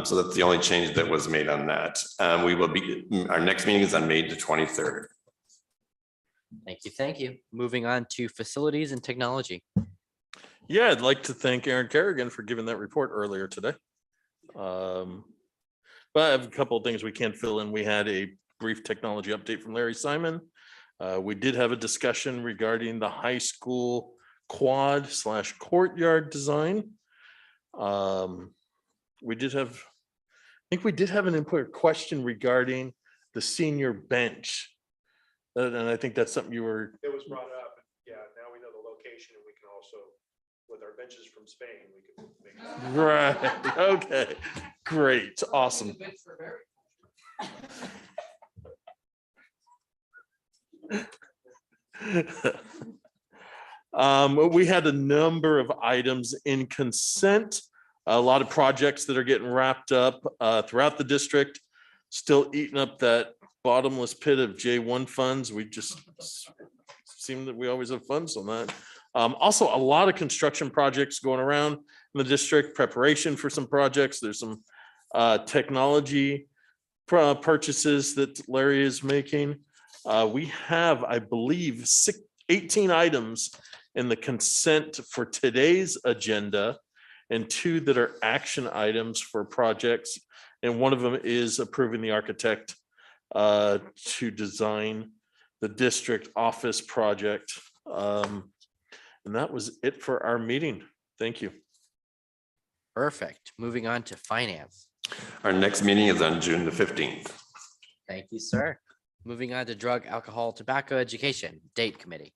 So that's the only change that was made on that. Our next meeting is on May the 23rd. Thank you. Moving on to facilities and technology. Yeah, I'd like to thank Aaron Kerrigan for giving that report earlier today. But I have a couple of things we can't fill in. We had a brief technology update from Larry Simon. We did have a discussion regarding the high school quad/courtyard design. I think we did have an important question regarding the senior bench. And I think that's something you were. It was brought up. Yeah, now we know the location, and we can also, with our benches from Spain, we can make that. Right. Okay. Great. Awesome. We had a number of items in consent. A lot of projects that are getting wrapped up throughout the district, still eating up that bottomless pit of J1 funds. We just seem that we always have funds on that. Also, a lot of construction projects going around in the district, preparation for some projects. There's some technology purchases that Larry is making. We have, I believe, 18 items in the consent for today's agenda and 2 that are action items for projects. And one of them is approving the architect to design the district office project. And that was it for our meeting. Thank you. Perfect. Moving on to finance. Our next meeting is on June the 15th. Thank you, sir. Moving on to drug, alcohol, tobacco, education, date committee.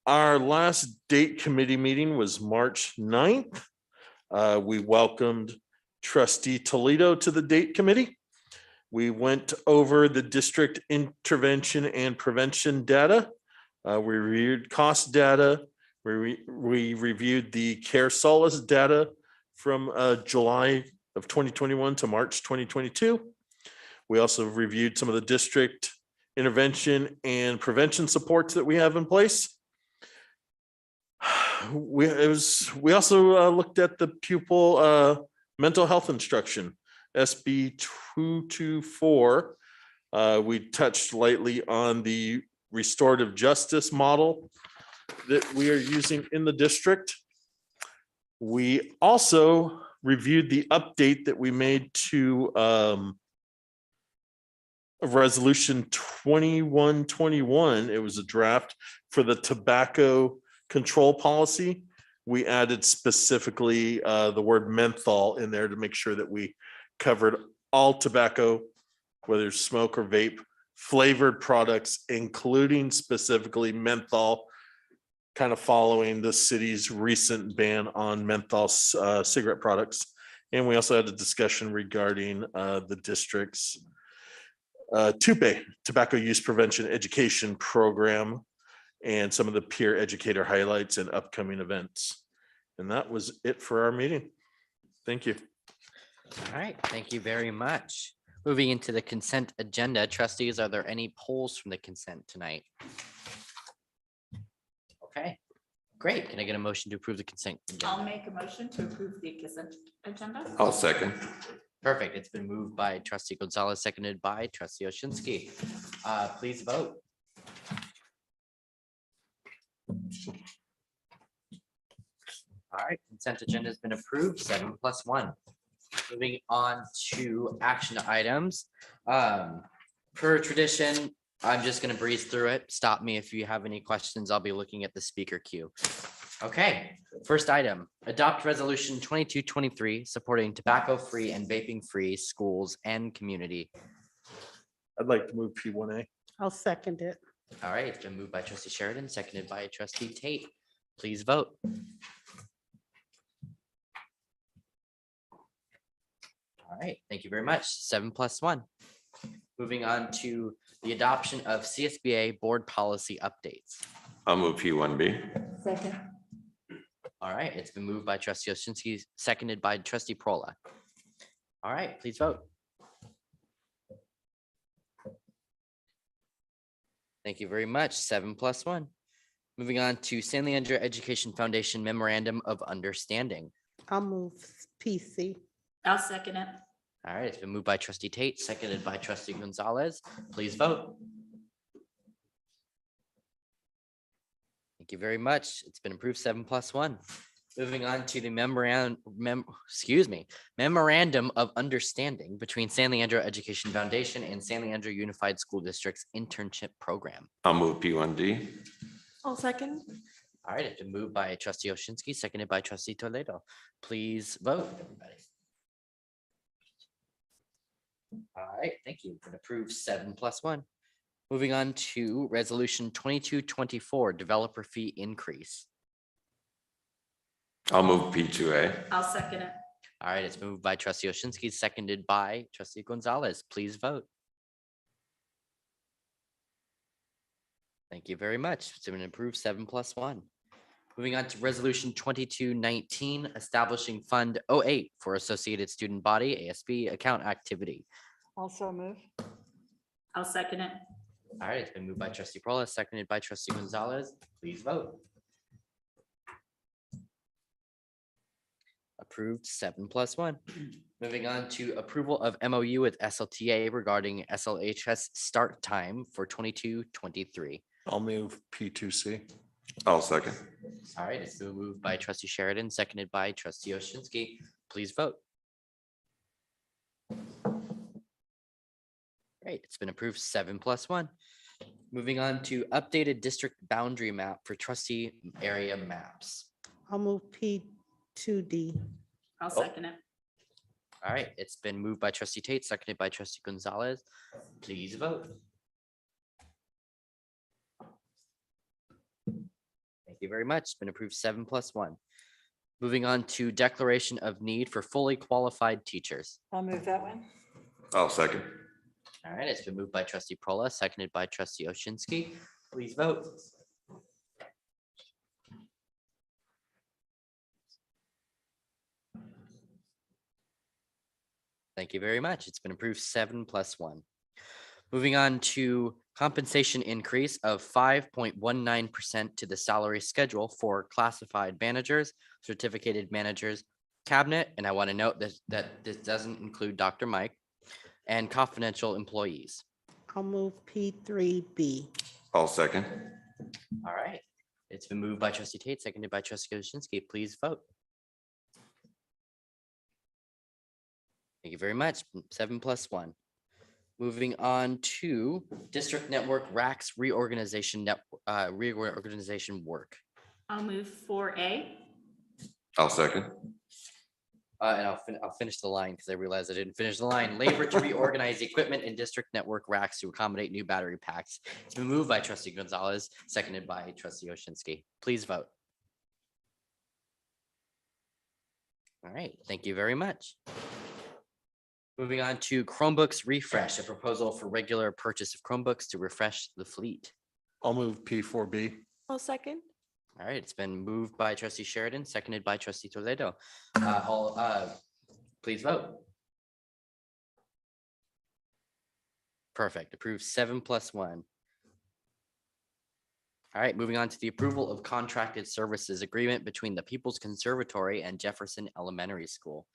Our last date committee meeting was March 9th. We welcomed trustee Toledo to the date committee. We went over the district intervention and prevention data. We reviewed cost data. We reviewed the Care Solace data from July of 2021 to March 2022. We also reviewed some of the district intervention and prevention supports that we have in place. We also looked at the pupil mental health instruction, SB 224. We touched lightly on the restorative justice model that we are using in the district. We also reviewed the update that we made to resolution 2121. It was a draft for the tobacco control policy. We added specifically the word menthol in there to make sure that we covered all tobacco, whether it's smoke or vape, flavored products, including specifically menthol, kind of following the city's recent ban on menthol cigarette products. And we also had a discussion regarding the district's TUPE, Tobacco Use Prevention Education Program, and some of the peer educator highlights and upcoming events. And that was it for our meeting. Thank you. All right, thank you very much. Moving into the consent agenda, trustees, are there any polls from the consent tonight? Okay, great. Can I get a motion to approve the consent agenda? I'll make a motion to approve the consent agenda. I'll second. Perfect. It's been moved by trustee Gonzalez, seconded by trustee Oshinsky. Please vote. All right, consent agenda has been approved, 7+1. Moving on to action items. Per tradition, I'm just gonna breeze through it. Stop me if you have any questions. I'll be looking at the speaker queue. Okay, first item, adopt resolution 2223 supporting tobacco-free and vaping-free schools and community. I'd like to move P1A. I'll second it. All right, it's been moved by trustee Sheridan, seconded by trustee Tate. Please vote. All right, thank you very much. 7+1. Moving on to the adoption of CSBA board policy updates. I'll move P1B. Second. All right, it's been moved by trustee Oshinsky, seconded by trustee Prola. All right, please vote. Thank you very much. 7+1. Moving on to San Leandro Education Foundation Memorandum of Understanding. I'll move PC. I'll second it. All right, it's been moved by trustee Tate, seconded by trustee Gonzalez. Please vote. Thank you very much. It's been approved, 7+1. Moving on to the memorandum of understanding between San Leandro Education Foundation and San Leandro Unified School District's internship program. I'll move P1D. I'll second. All right, it's been moved by trustee Oshinsky, seconded by trustee Toledo. Please vote, everybody. All right, thank you. Been approved, 7+1. Moving on to resolution 2224, developer fee increase. I'll move P2A. I'll second it. All right, it's moved by trustee Oshinsky, seconded by trustee Gonzalez. Please vote. Thank you very much. It's been approved, 7+1. Moving on to resolution 2219, establishing fund 08 for Associated Student Body ASB account activity. Also move. I'll second it. All right, it's been moved by trustee Perla, seconded by trustee Gonzalez. Please vote. Approved 7+1. Moving on to approval of MOU with SLTA regarding SLHS start time for 22-23. I'll move P2C. I'll second. All right, it's been moved by trustee Sheridan, seconded by trustee Oshinski. Please vote. Great, it's been approved 7+1. Moving on to updated district boundary map for trustee area maps. I'll move P2D. I'll second it. All right, it's been moved by trustee Tate, seconded by trustee Gonzalez. Please vote. Thank you very much. It's been approved 7+1. Moving on to declaration of need for fully qualified teachers. I'll move that one. I'll second. All right, it's been moved by trustee Prola, seconded by trustee Oshinski. Please vote. Thank you very much. It's been approved 7+1. Moving on to compensation increase of 5.19% to the salary schedule for classified managers, certificated managers, cabinet, and I want to note that this doesn't include Dr. Mike, and confidential employees. I'll move P3B. I'll second. All right. It's been moved by trustee Tate, seconded by trustee Koshinski. Please vote. Thank you very much. 7+1. Moving on to district network racks reorganization reorganization work. I'll move 4A. I'll second. And I'll finish the line because I realized I didn't finish the line. Labor to reorganize equipment in district network racks to accommodate new battery packs. It's been moved by trustee Gonzalez, seconded by trustee Oshinski. Please vote. All right, thank you very much. Moving on to Chromebooks refresh, a proposal for regular purchase of Chromebooks to refresh the fleet. I'll move P4B. I'll second. All right, it's been moved by trustee Sheridan, seconded by trustee Toledo. Please vote. Perfect, approved 7+1. All right, moving on to the approval of contracted services agreement between the People's Conservatory and Jefferson Elementary School.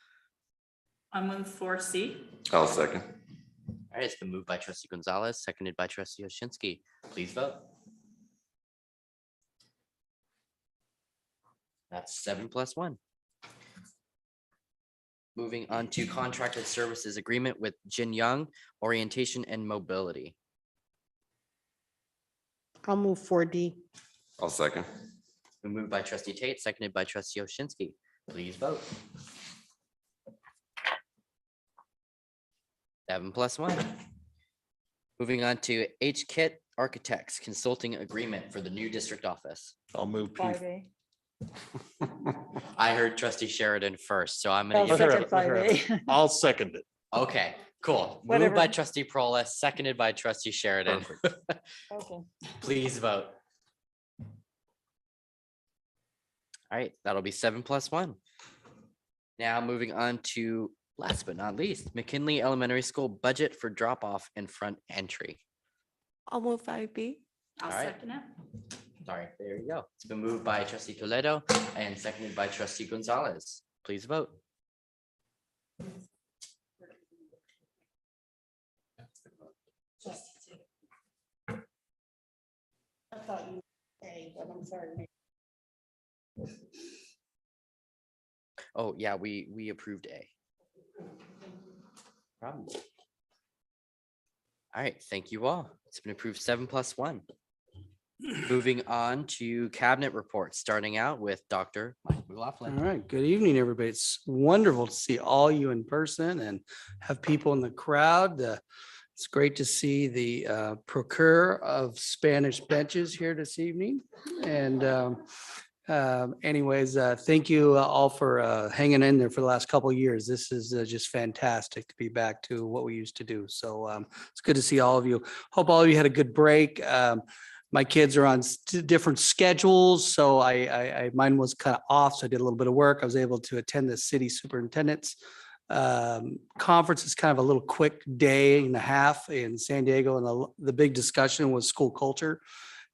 I'll move 4C. I'll second. All right, it's been moved by trustee Gonzalez, seconded by trustee Oshinski. Please vote. That's 7+1. Moving on to contracted services agreement with Jin Young, orientation and mobility. I'll move 4D. I'll second. Been moved by trustee Tate, seconded by trustee Oshinski. Please vote. 7+1. Moving on to H-Kit Architects Consulting Agreement for the new district office. I'll move P. 5A. I heard trustee Sheridan first, so I'm gonna I'll give second it. 5A. I'll second it. Okay, cool. Moved Whatever. by trustee Prola, seconded by trustee Sheridan. Okay. Please vote. All right, that'll be 7+1. Now moving on to last but not least, McKinley Elementary School budget for drop off and front entry. I'll move 5B. I'll All right. second it. Sorry, there you go. It's been moved by trustee Toledo and seconded by trustee Gonzalez. Please vote. I thought you were A, but I'm sorry. Oh, yeah, we approved A. Probably. All right, thank you all. It's been approved 7+1. Moving on to cabinet reports, starting out with Dr. Mike All McLaughlin. right, good evening, everybody. It's wonderful to see all you in person and have people in the crowd. It's great to see the procure of Spanish benches here this evening. And anyways, thank you all for hanging in there for the last couple of years. This is just fantastic to be back to what we used to do. So it's good to see all of you. Hope all of you had a good break. My kids are on different schedules, so I mine was kind of off, so I did a little bit of work. I was able to attend the city superintendent's conference is kind of a little quick day and a half in San Diego, and the big discussion was school culture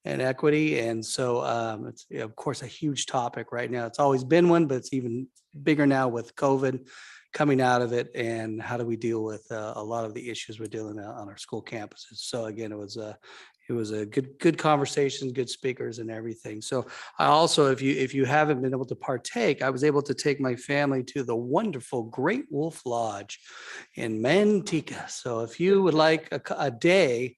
and equity. And so it's, of course, a huge topic right now. It's always been one, but it's even bigger now with COVID coming out of it, and how do we deal with a lot of the issues we're dealing with on our school campuses. So again, it was a good conversation, good speakers and everything. So I also, if you haven't been able to partake, I was able to take my family to the wonderful Great Wolf Lodge in Manteca. So if you would like a day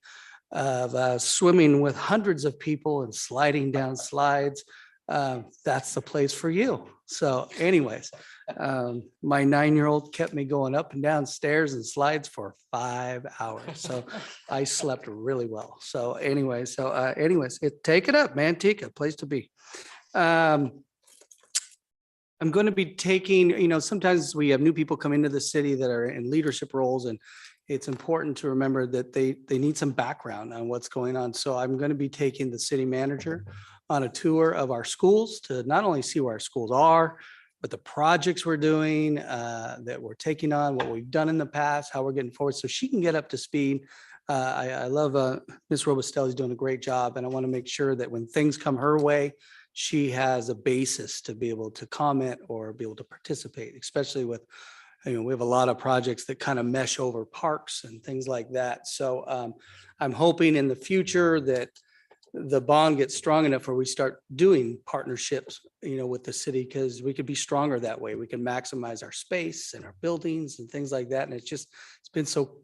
of swimming with hundreds of people and sliding down slides, that's the place for you. So anyways, my 9-year-old kept me going up and down stairs and slides for 5 hours. So I slept really well. So anyways, take it up, Manteca, place to be. I'm going to be taking, sometimes we have new people come into the city that are in leadership roles, and it's important to remember that they need some background on what's going on. So I'm going to be taking the city manager on a tour of our schools to not only see where our schools are, but the projects we're doing, that we're taking on, what we've done in the past, how we're getting forward, so she can get up to speed. I love Ms. Robustelli's doing a great job, and I want to make sure that when things come her way, she has a basis to be able to comment or be able to participate, especially with, we have a lot of projects that kind of mesh over parks and things like that. So I'm hoping in the future that the bond gets strong enough where we start doing partnerships, with the city, because we could be stronger that way. We can maximize our space and our buildings and things like that. And it's been so,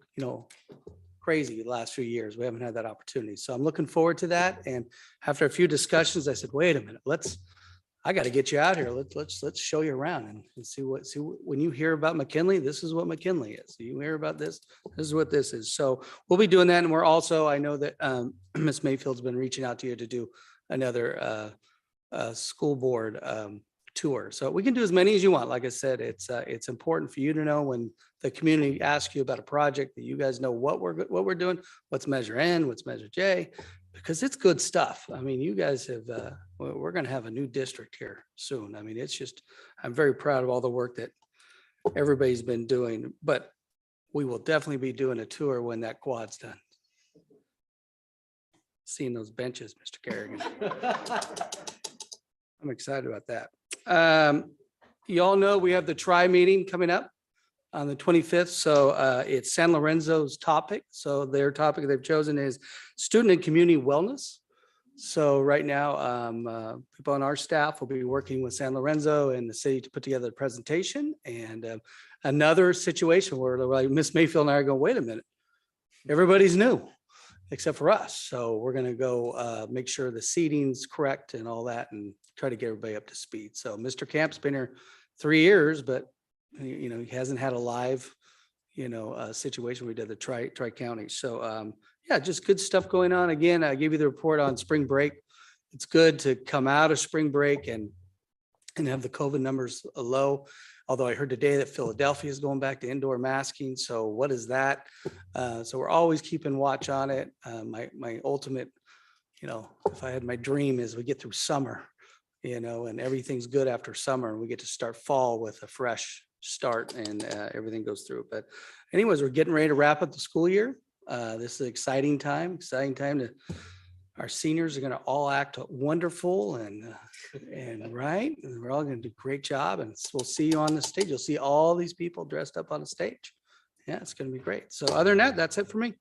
crazy the last few years. We haven't had that opportunity. So I'm looking forward to that. And after a few discussions, I said, wait a minute, I got to get you out here. Let's show you around and see when you hear about McKinley, this is what McKinley is. You hear about this is what this is. So we'll be doing that. And we're also, I know that Ms. Mayfield's been reaching out to you to do another school board tour. So we can do as many as you want. Like I said, it's important for you to know when the community asks you about a project that you guys know what we're doing, what's Measure N, what's Measure J, because it's good stuff. I mean, you guys have, we're going to have a new district here soon. I mean, I'm very proud of all the work that everybody's been doing, but we will definitely be doing a tour when that quad's done. Seeing those benches, Mr. Kerrigan. I'm excited about that. You all know we have the TRI meeting coming up on the 25th. So it's San Lorenzo's topic. So their topic they've chosen is student and community wellness. So right now, people on our staff will be working with San Lorenzo and the city to put together a presentation. And another situation where like Ms. Mayfield and I are going, wait a minute, everybody's new except for us. So we're going to go make sure the seating's correct and all that and try to get everybody up to speed. So Mr. Camp's been here 3 years, but he hasn't had a live, situation. We did the tri-county. So yeah, just good stuff going on. Again, I gave you the report on spring break. It's good to come out of spring break and have the COVID numbers low. Although I heard today that Philadelphia is going back to indoor masking. So what is that? So we're always keeping watch on it. My ultimate, if I had my dream is we get through summer, and everything's good after summer and we get to start fall with a fresh start and everything goes through. But anyways, we're getting ready to wrap up the school year. This is an exciting time our seniors are going to all act wonderful and right. And we're all going to do a great job, and we'll see you on the stage. You'll see all these people dressed up on the stage. Yeah, it's going to be great. So other than that, that's it for me.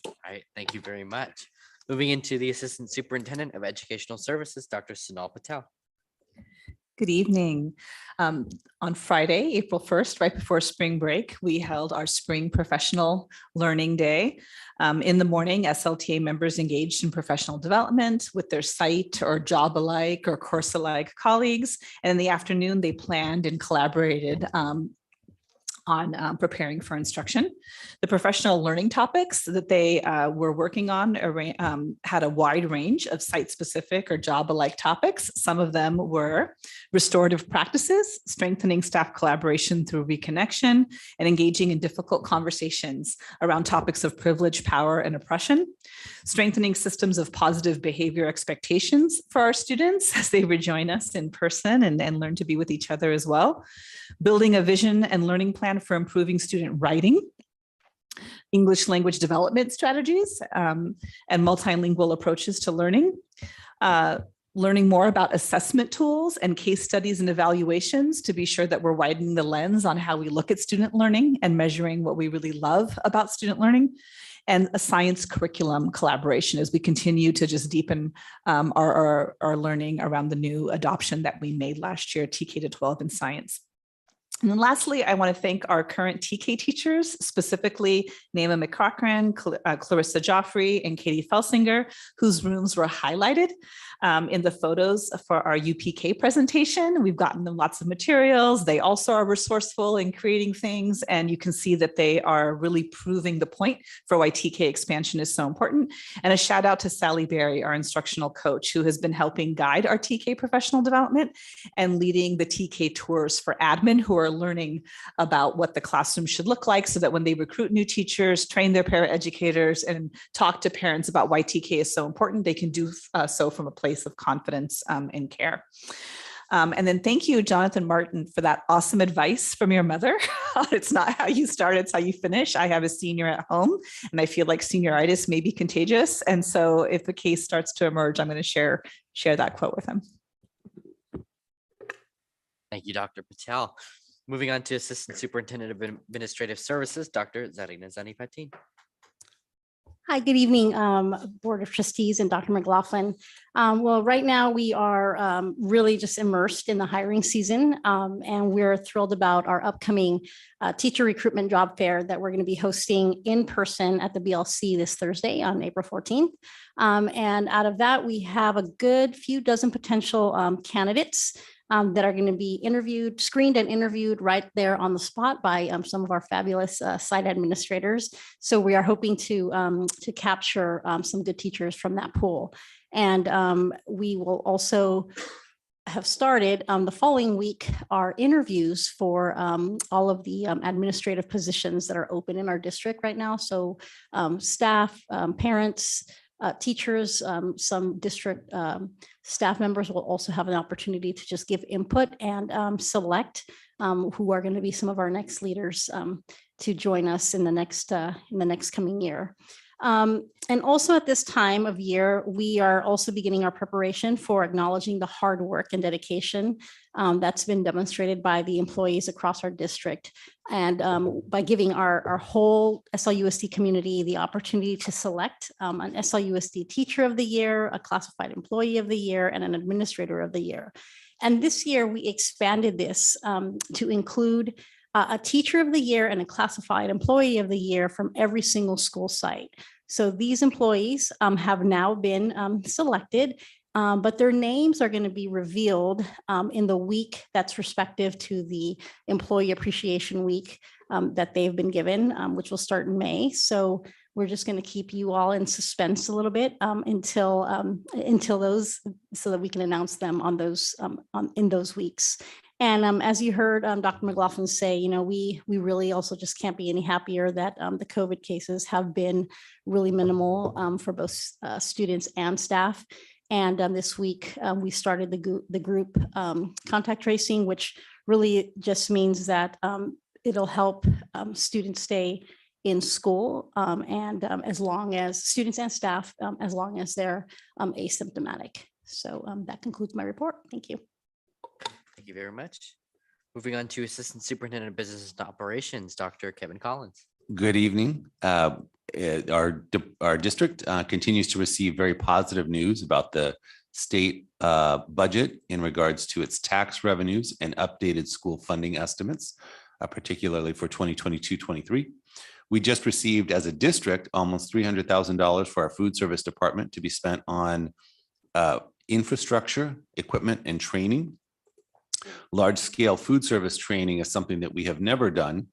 All right, thank you very much. Moving into the Assistant Superintendent of Educational Services, Dr. Sunal Patel. Good evening. On Friday, April 1st, right before spring break, we held our Spring Professional Learning Day. In the morning, SLTA members engaged in professional development with their site or job alike or course alike colleagues. And in the afternoon, they planned and collaborated on on preparing for instruction. The professional learning topics that they were working on had a wide range of site-specific or job-alike topics. Some of them were restorative practices, strengthening staff collaboration through reconnection, and engaging in difficult conversations around topics of privilege, power, and oppression, strengthening systems of positive behavior expectations for our students as they rejoin us in person and learn to be with each other as well, building a vision and learning plan for improving student writing, English language development strategies, and multilingual approaches to learning, learning more about assessment tools and case studies and evaluations to be sure that we're widening the lens on how we look at student learning and measuring what we really love about student learning, and a science curriculum collaboration as we continue to just deepen our learning around the new adoption that we made last year, TK to 12 in science. And then lastly, I want to thank our current TK teachers, specifically Naima McCochran, Clarissa Joffrey, and Katie Felsinger, whose rooms were highlighted in the photos for our UPK presentation. We've gotten them lots of materials. They also are resourceful in creating things, and you can see that they are really proving the point for why TK expansion is so important. And a shout out to Sally Berry, our instructional coach, who has been helping guide our TK professional development and leading the TK tours for admin who are learning about what the classroom should look like so that when they recruit new teachers, train their paraeducators, and talk to parents about why TK is so important, they can do so from a place of confidence and care. And then thank you, Jonathan Martin, for that awesome advice from your mother. It's not how you start, it's how you finish. I have a senior at home and I feel like senioritis may be contagious. And so if the case starts to emerge, I'm going to share that quote with him. Thank you, Dr. Patel. Moving on to Assistant Superintendent of Administrative Services, Dr. Zarina Zanipatin. Hi, good evening, Board of Trustees and Dr. McLaughlin. Well, right now we are really just immersed in the hiring season, and we're thrilled about our upcoming teacher recruitment job fair that we're going to be hosting in person at the BLC this Thursday on April 14th. And out of that, we have a good few dozen potential candidates that are going to be screened and interviewed right there on the spot by some of our fabulous site administrators. So we are hoping to capture some good teachers from that pool. And we will also have started the following week our interviews for all of the administrative positions that are open in our district right now. So staff, parents, teachers, some district staff members will also have an opportunity to just give input and select who are going to be some of our next leaders to join us in the next coming year. And also at this time of year, we are also beginning our preparation for acknowledging the hard work and dedication that's been demonstrated by the employees across our district. And by giving our whole SLUSD community the opportunity to select an SLUSD Teacher of the Year, a Classified Employee of the Year, and an Administrator of the Year. And this year we expanded this to include a Teacher of the Year and a Classified Employee of the Year from every single school site. So these employees have now been selected, but their names are going to be revealed in the week that's respective to the Employee Appreciation Week that they've been given, which will start in May. So we're just going to keep you all in suspense a little bit until those, so that we can announce them on those in those weeks. And as you heard Dr. McLaughlin say, you know, we really also just can't be any happier that the COVID cases have been really minimal for both students and staff. And this week we started the group contact tracing, which really just means that it'll help students stay in school and as long as students and staff, as long as they're asymptomatic. So that concludes my report. Thank you. Thank you very much. Moving on to Assistant Superintendent of Business and Operations, Dr. Kevin Collins. Good evening. Our district continues to receive very positive news about the state budget in regards to its tax revenues and updated school funding estimates, particularly for 2022-23. We just received as a district almost $300,000 for our food service department to be spent on infrastructure, equipment, and training. Large-scale food service training is something that we have never done.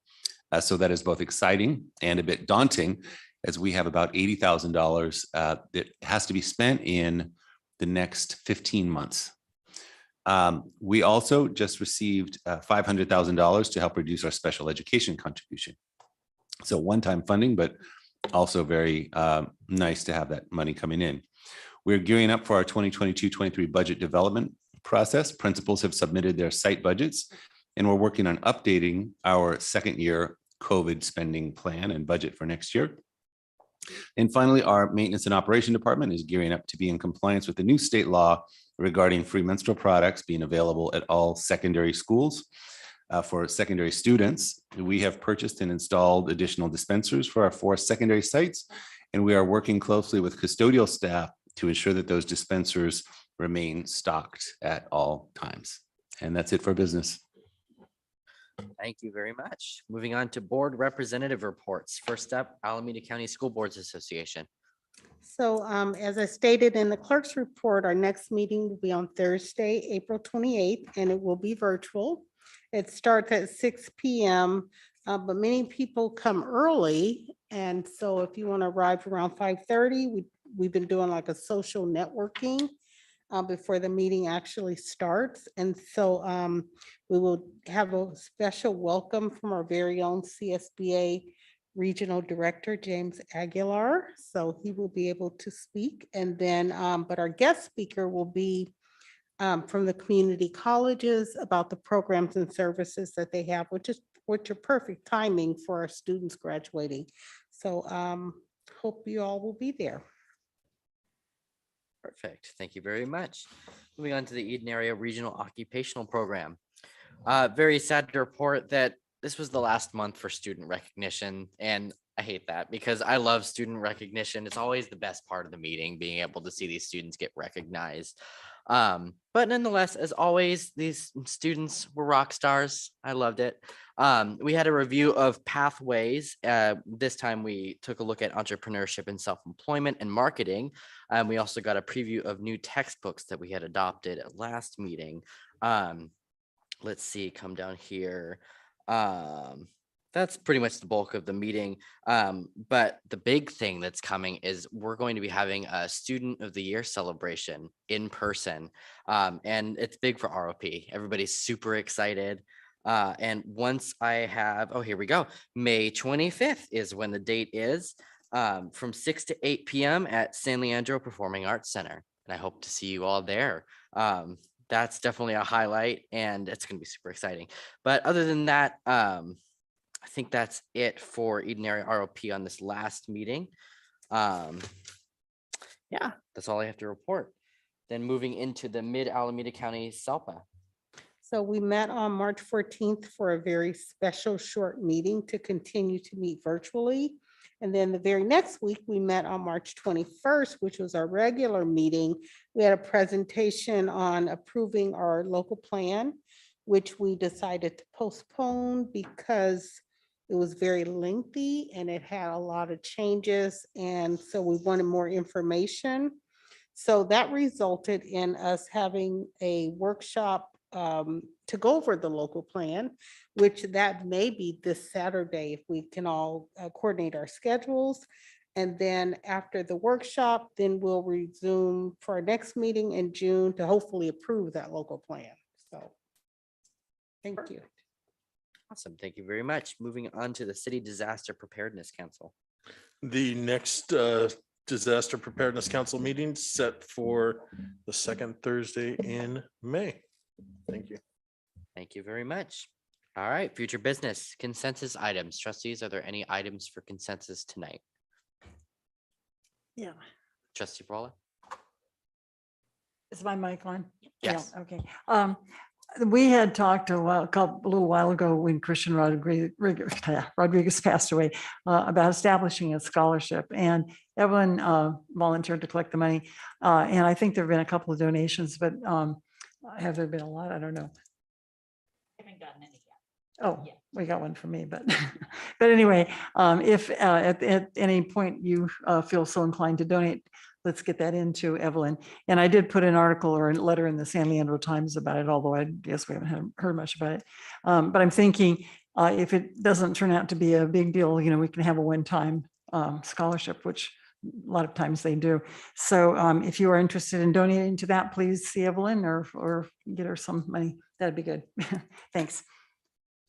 So that is both exciting and a bit daunting, as we have about $80,000 that has to be spent in the next 15 months. We also just received $500,000 to help reduce our special education contribution. So one-time funding, but also very nice to have that money coming in. We're gearing up for our 2022-23 budget development process. Principals have submitted their site budgets, and we're working on updating our second year COVID spending plan and budget for next year. And finally, our maintenance and operation department is gearing up to be in compliance with the new state law regarding free menstrual products being available at all secondary schools. For secondary students, we have purchased and installed additional dispensers for our 4 secondary sites, and we are working closely with custodial staff to ensure that those dispensers remain stocked at all times. And that's it for business. Thank you very much. Moving on to board representative reports. First up, Alameda County School Boards Association. So as I stated in the clerk's report, our next meeting will be on Thursday, April 28th, and it will be virtual. It starts at 6 p.m., but many people come early. And so if you want to arrive around 5:30, we've been doing like a social networking before the meeting actually starts. And so we will have a special welcome from our very own CSBA Regional Director, James Aguilar. So he will be able to speak. And then, but our guest speaker will be from the community colleges about the programs and services that they have, which are perfect timing for our students graduating. So hope you all will be there. Perfect. Thank you very much. Moving on to the Eden Area Regional Occupational Program. Very sad to report that this was the last month for student recognition, and I hate that because I love student recognition. It's always the best part of the meeting, being able to see these students get recognized. But nonetheless, as always, these students were rock stars. I loved it. We had a review of pathways. This time we took a look at entrepreneurship and self-employment and marketing. We also got a preview of new textbooks that we had adopted at last meeting. Let's see, come down here. That's pretty much the bulk of the meeting. But the big thing that's coming is we're going to be having a Student of the Year celebration in person. And it's big for ROP. Everybody's super excited. And once I have, oh, here we go. May 25th is when the date is, from 6 to 8 p.m. at San Leandro Performing Arts Center. And I hope to see you all there. That's definitely a highlight, and it's going to be super exciting. But other than that, I think that's it for Eden Area ROP on this last meeting. Yeah, that's all I have to report. Then moving into the Mid-Alameda County SELPA. So we met on March 14th for a very special short meeting to continue to meet virtually. And then the very next week, we met on March 21st, which was our regular meeting. We had a presentation on approving our local plan, which we decided to postpone because it was very lengthy and it had a lot of changes. And so we wanted more information. So that resulted in us having a workshop to go over the local plan, which that may be this Saturday if we can all coordinate our schedules. And then after the workshop, then we'll resume for our next meeting in June to hopefully approve that local plan. So thank you. Awesome. Thank you very much. Moving on to the City Disaster Preparedness Council. The next Disaster Preparedness Council meeting set for the second Thursday in May. Thank you. Thank you very much. All right, future business consensus items. Trustees, are there any items for consensus tonight? Yeah. Trustee Paula? Is my mic on? Yes. Yeah, okay. We had talked a little while ago when Christian Rodriguez passed away about establishing a scholarship, and Evelyn volunteered to collect the money. And I think there have been a couple of donations, but have there been a lot? I don't know. Haven't gotten any yet. Oh, we got one from me, but but anyway, if at any point you feel so inclined to donate, let's get that into Evelyn. And I did put an article or a letter in the San Leandro Times about it, although I guess we haven't heard much about it. But I'm thinking if it doesn't turn out to be a big deal, you know, we can have a one-time scholarship, which a lot of times they do. So if you are interested in donating to that, please see Evelyn or get her some money. That'd be good. Thanks.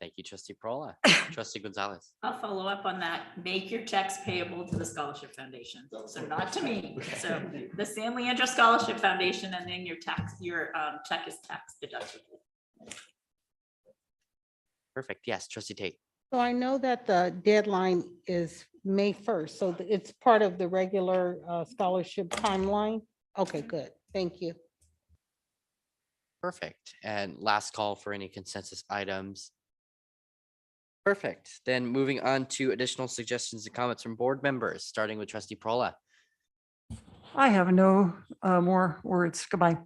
Thank you, trustee Prola. Trustee Gonzalez. I'll follow up on that. Make your checks payable to the Scholarship Foundation. So not to me. So the San Leandro Scholarship Foundation, and then your check is tax deductible. Perfect. Yes, trustee Tate. So I know that the deadline is May 1st, so it's part of the regular scholarship timeline. Okay, good. Thank you. Perfect. And last call for any consensus items. Perfect. Then moving on to additional suggestions and comments from board members, starting with trustee Prola. I have no more words. Goodbye.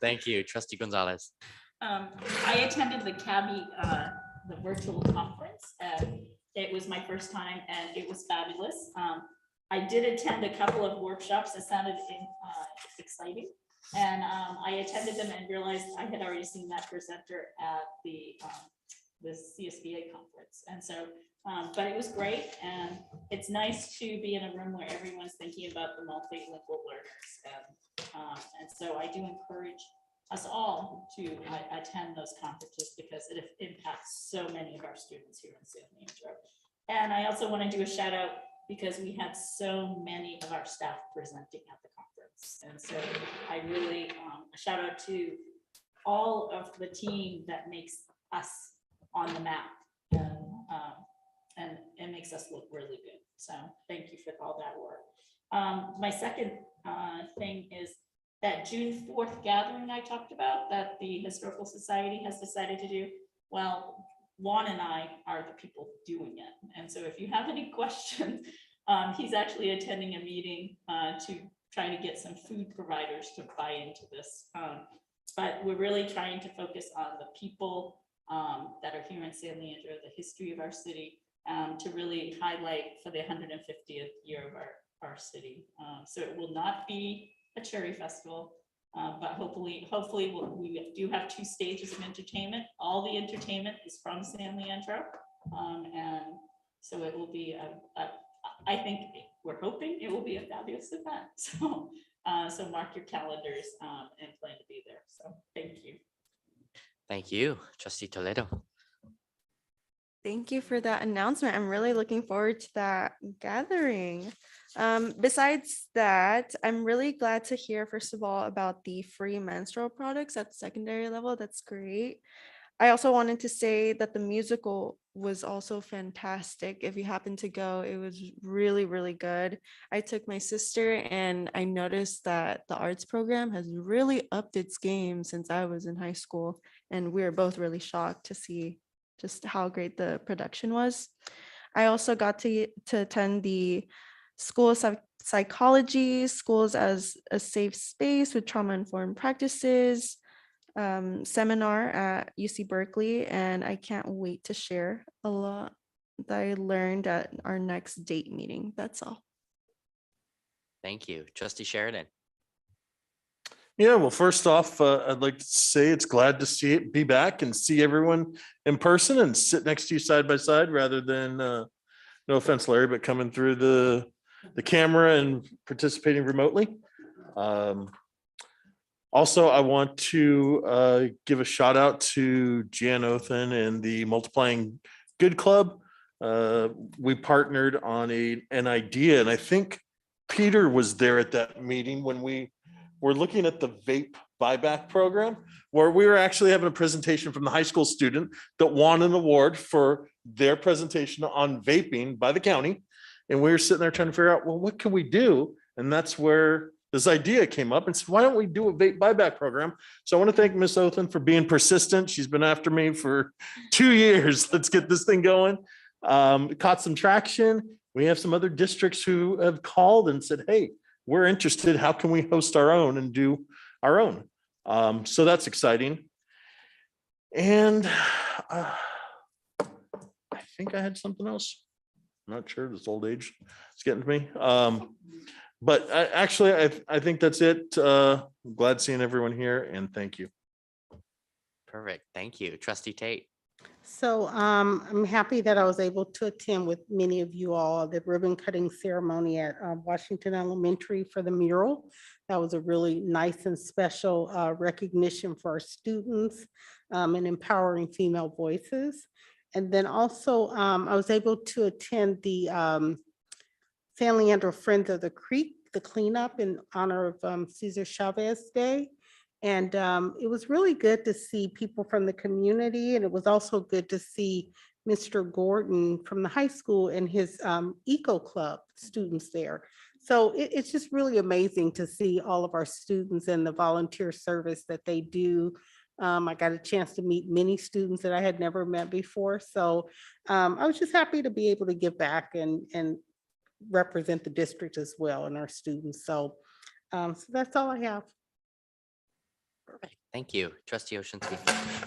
Thank you, trustee Gonzalez. I attended the CABI, the virtual conference. It was my first time and it was fabulous. I did attend a couple of workshops that sounded exciting. And I attended them and realized I had already seen that presenter at the CSBA conference. And so, but it was great. And it's nice to be in a room where everyone's thinking about the multilingual learners. And so I do encourage us all to attend those conferences because it impacts so many of our students here in San Leandro. And I also want to do a shout out because we had so many of our staff presenting at the conference. And so I really shout out to all of the team that makes us on the map and it makes us look really good. So thank you for all that work. My second thing is that June 4th gathering I talked about that the Historical Society has decided to do. Well, Juan and I are the people doing it. And so if you have any questions, he's actually attending a meeting to try to get some food providers to buy into this. But we're really trying to focus on the people that are here in San Leandro, the history of our city, to really highlight for the 150th year of our city. So it will not be a cherry festival, but hopefully we do have 2 stages of entertainment. All the entertainment is from San Leandro, and so it will be I think we're hoping it will be a fabulous event. So so mark your calendars and plan to be there. So thank you. Thank you, trustee Toledo. Thank you for that announcement. I'm really looking forward to that gathering. Besides that, I'm really glad to hear, first of all, about the free menstrual products at the secondary level. That's great. I also wanted to say that the musical was also fantastic. If you happen to go, it was really, really good. I took my sister and I noticed that the arts program has really upped its game since I was in high school. And we were both really shocked to see just how great the production was. I also got to attend the School of Psychology, Schools as a Safe Space with Trauma-Informed Practices seminar at UC Berkeley, and I can't wait to share a lot that I learned at our next date meeting. That's all. Thank you, trustee Sheridan. Yeah, well, first off, I'd like to say it's glad to be back and see everyone in person and sit next to you side by side rather than, no offense, Larry, but coming through the camera and participating remotely. Also, I want to give a shout out to Jan Othen and the Multiplying Good Club. We partnered on an idea, and I think Peter was there at that meeting when we were looking at the vape buyback program, where we were actually having a presentation from the high school student that won an award for their presentation on vaping by the county. And we were sitting there trying to figure out, well, what can we do? And that's where this idea came up and said, why don't we do a vape buyback program? So I want to thank Ms. Othen for being persistent. She's been after me for 2 years. Let's get this thing going. Caught some traction. We have some other districts who have called and said, hey, we're interested. How can we host our own and do our own? So that's exciting. And I think I had something else. I'm not sure. This old age is getting to me. But I think that's it. I'm glad seeing everyone here and thank you. Perfect. Thank you, trustee Tate. So I'm happy that I was able to attend with many of you all the ribbon cutting ceremony at Washington Elementary for the mural. That was a really nice and special recognition for our students and empowering female voices. And then also I was able to attend the San Leandro Friends of the Creek, the cleanup in honor of Cesar Chavez Day. And it was really good to see people from the community, and it was also good to see Mr. Gordon from the high school and his Eco Club students there. So it's just really amazing to see all of our students and the volunteer service that they do. I got a chance to meet many students that I had never met before. So I was just happy to be able to give back and represent the district as well and our students. So, so that's all I have. Perfect. Thank you. Trustee Oshinsky.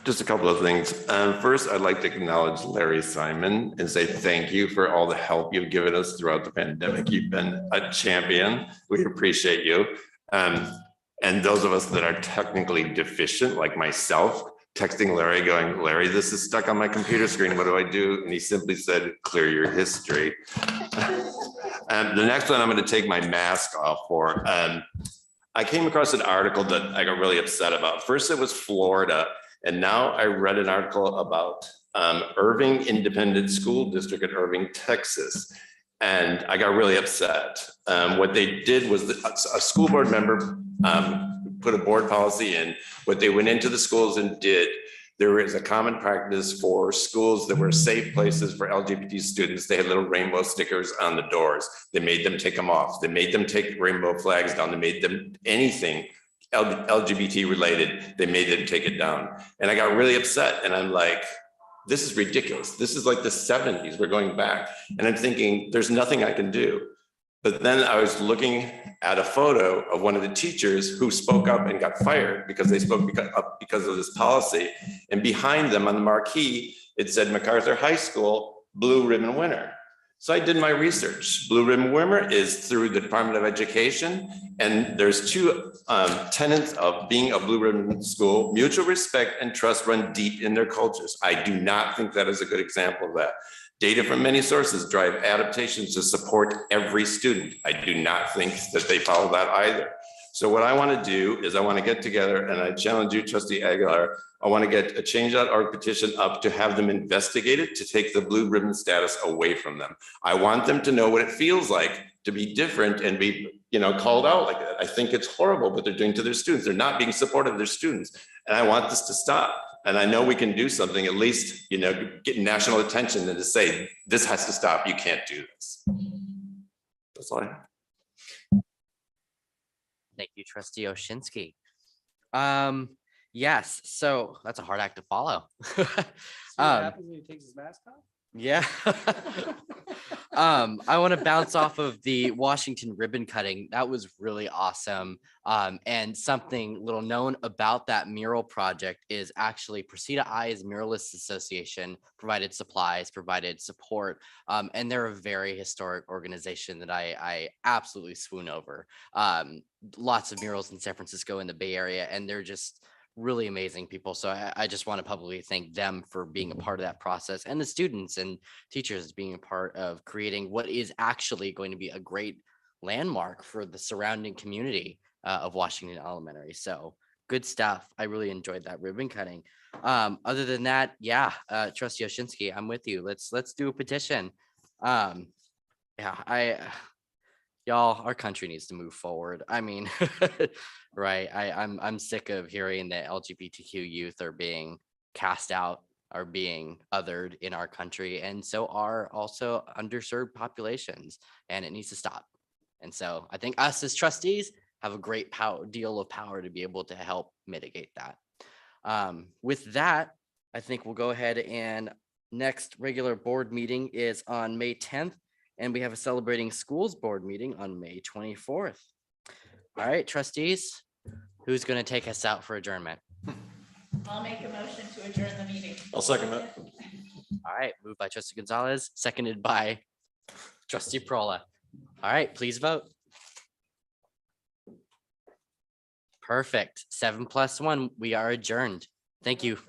Just a couple of things. First, I'd like to acknowledge Larry Simon and say thank you for all the help you've given us throughout the pandemic. You've been a champion. We appreciate you. And those of us that are technically deficient, like myself, texting Larry going, Larry, this is stuck on my computer screen. What do I do? And he simply said, clear your history. And the next one I'm going to take my mask off for. I came across an article that I got really upset about. First, it was Florida, and now I read an article about Irving Independent School District in Irving, Texas, and I got really upset. What they did was a school board member put a board policy in. What they went into the schools and did, there is a common practice for schools that were safe places for LGBT students. They had little rainbow stickers on the doors. They made them take them off. They made them take rainbow flags down. They made them anything LGBT related. They made them take it down. And I got really upset. And I'm like, this is ridiculous. This is like the 70s. We're going back. And I'm thinking, there's nothing I can do. But then I was looking at a photo of one of the teachers who spoke up and got fired because they spoke up because of this policy. And behind them on the marquee, it said MacArthur High School Blue Ribbon Winner. So I did my research. Blue Ribbon Winner is through the Department of Education. And there's two tenets of being a Blue Ribbon school: mutual respect and trust run deep in their cultures. I do not think that is a good example of that. Data from many sources drive adaptations to support every student. I do not think that they follow that either. So what I want to do is I want to get together, and I challenge you, Trustee Aguilar, I want to get a change.org petition up to have them investigated to take the blue ribbon status away from them. I want them to know what it feels like to be different and be, called out like that. I think it's horrible what they're doing to their students. They're not being supportive of their students. And I want this to stop. And I know we can do something, at least, get national attention and to say, this has to stop. You can't do this. That's all I have. Thank you, Trustee Oshinsky. Yes, so that's a hard act to follow. What happens when he takes his mask off? Yeah. I want to bounce off of the Washington ribbon cutting. That was really awesome. And something little known about that mural project is actually Precita Eyes Muralists Association provided supplies, provided support, and they're a very historic organization that I absolutely swoon over. Lots of murals in San Francisco in the Bay Area, and they're just really amazing people. So I just want to publicly thank them for being a part of that process, and the students and teachers being a part of creating what is actually going to be a great landmark for the surrounding community of Washington Elementary. So good stuff. I really enjoyed that ribbon cutting. Other than that, yeah, Trustee Oshinsky, I'm with you. Let's do a petition. Y'all, our country needs to move forward. I mean, right. I'm sick of hearing that LGBTQ youth are being cast out, are being othered in our country, and so are also underserved populations, and it needs to stop. And so I think us as trustees have a great deal of power to be able to help mitigate that. With that, I think we'll go ahead, and next regular board meeting is on May 10th. And we have a Celebrating Schools board meeting on May 24th. All right, trustees, who's going to take us out for adjournment? I'll make a motion to adjourn the meeting. I'll second that. All right, moved by Trustee Gonzalez, seconded by Trustee Prola. All right, please vote. Perfect. 7+1, we are adjourned. Thank you.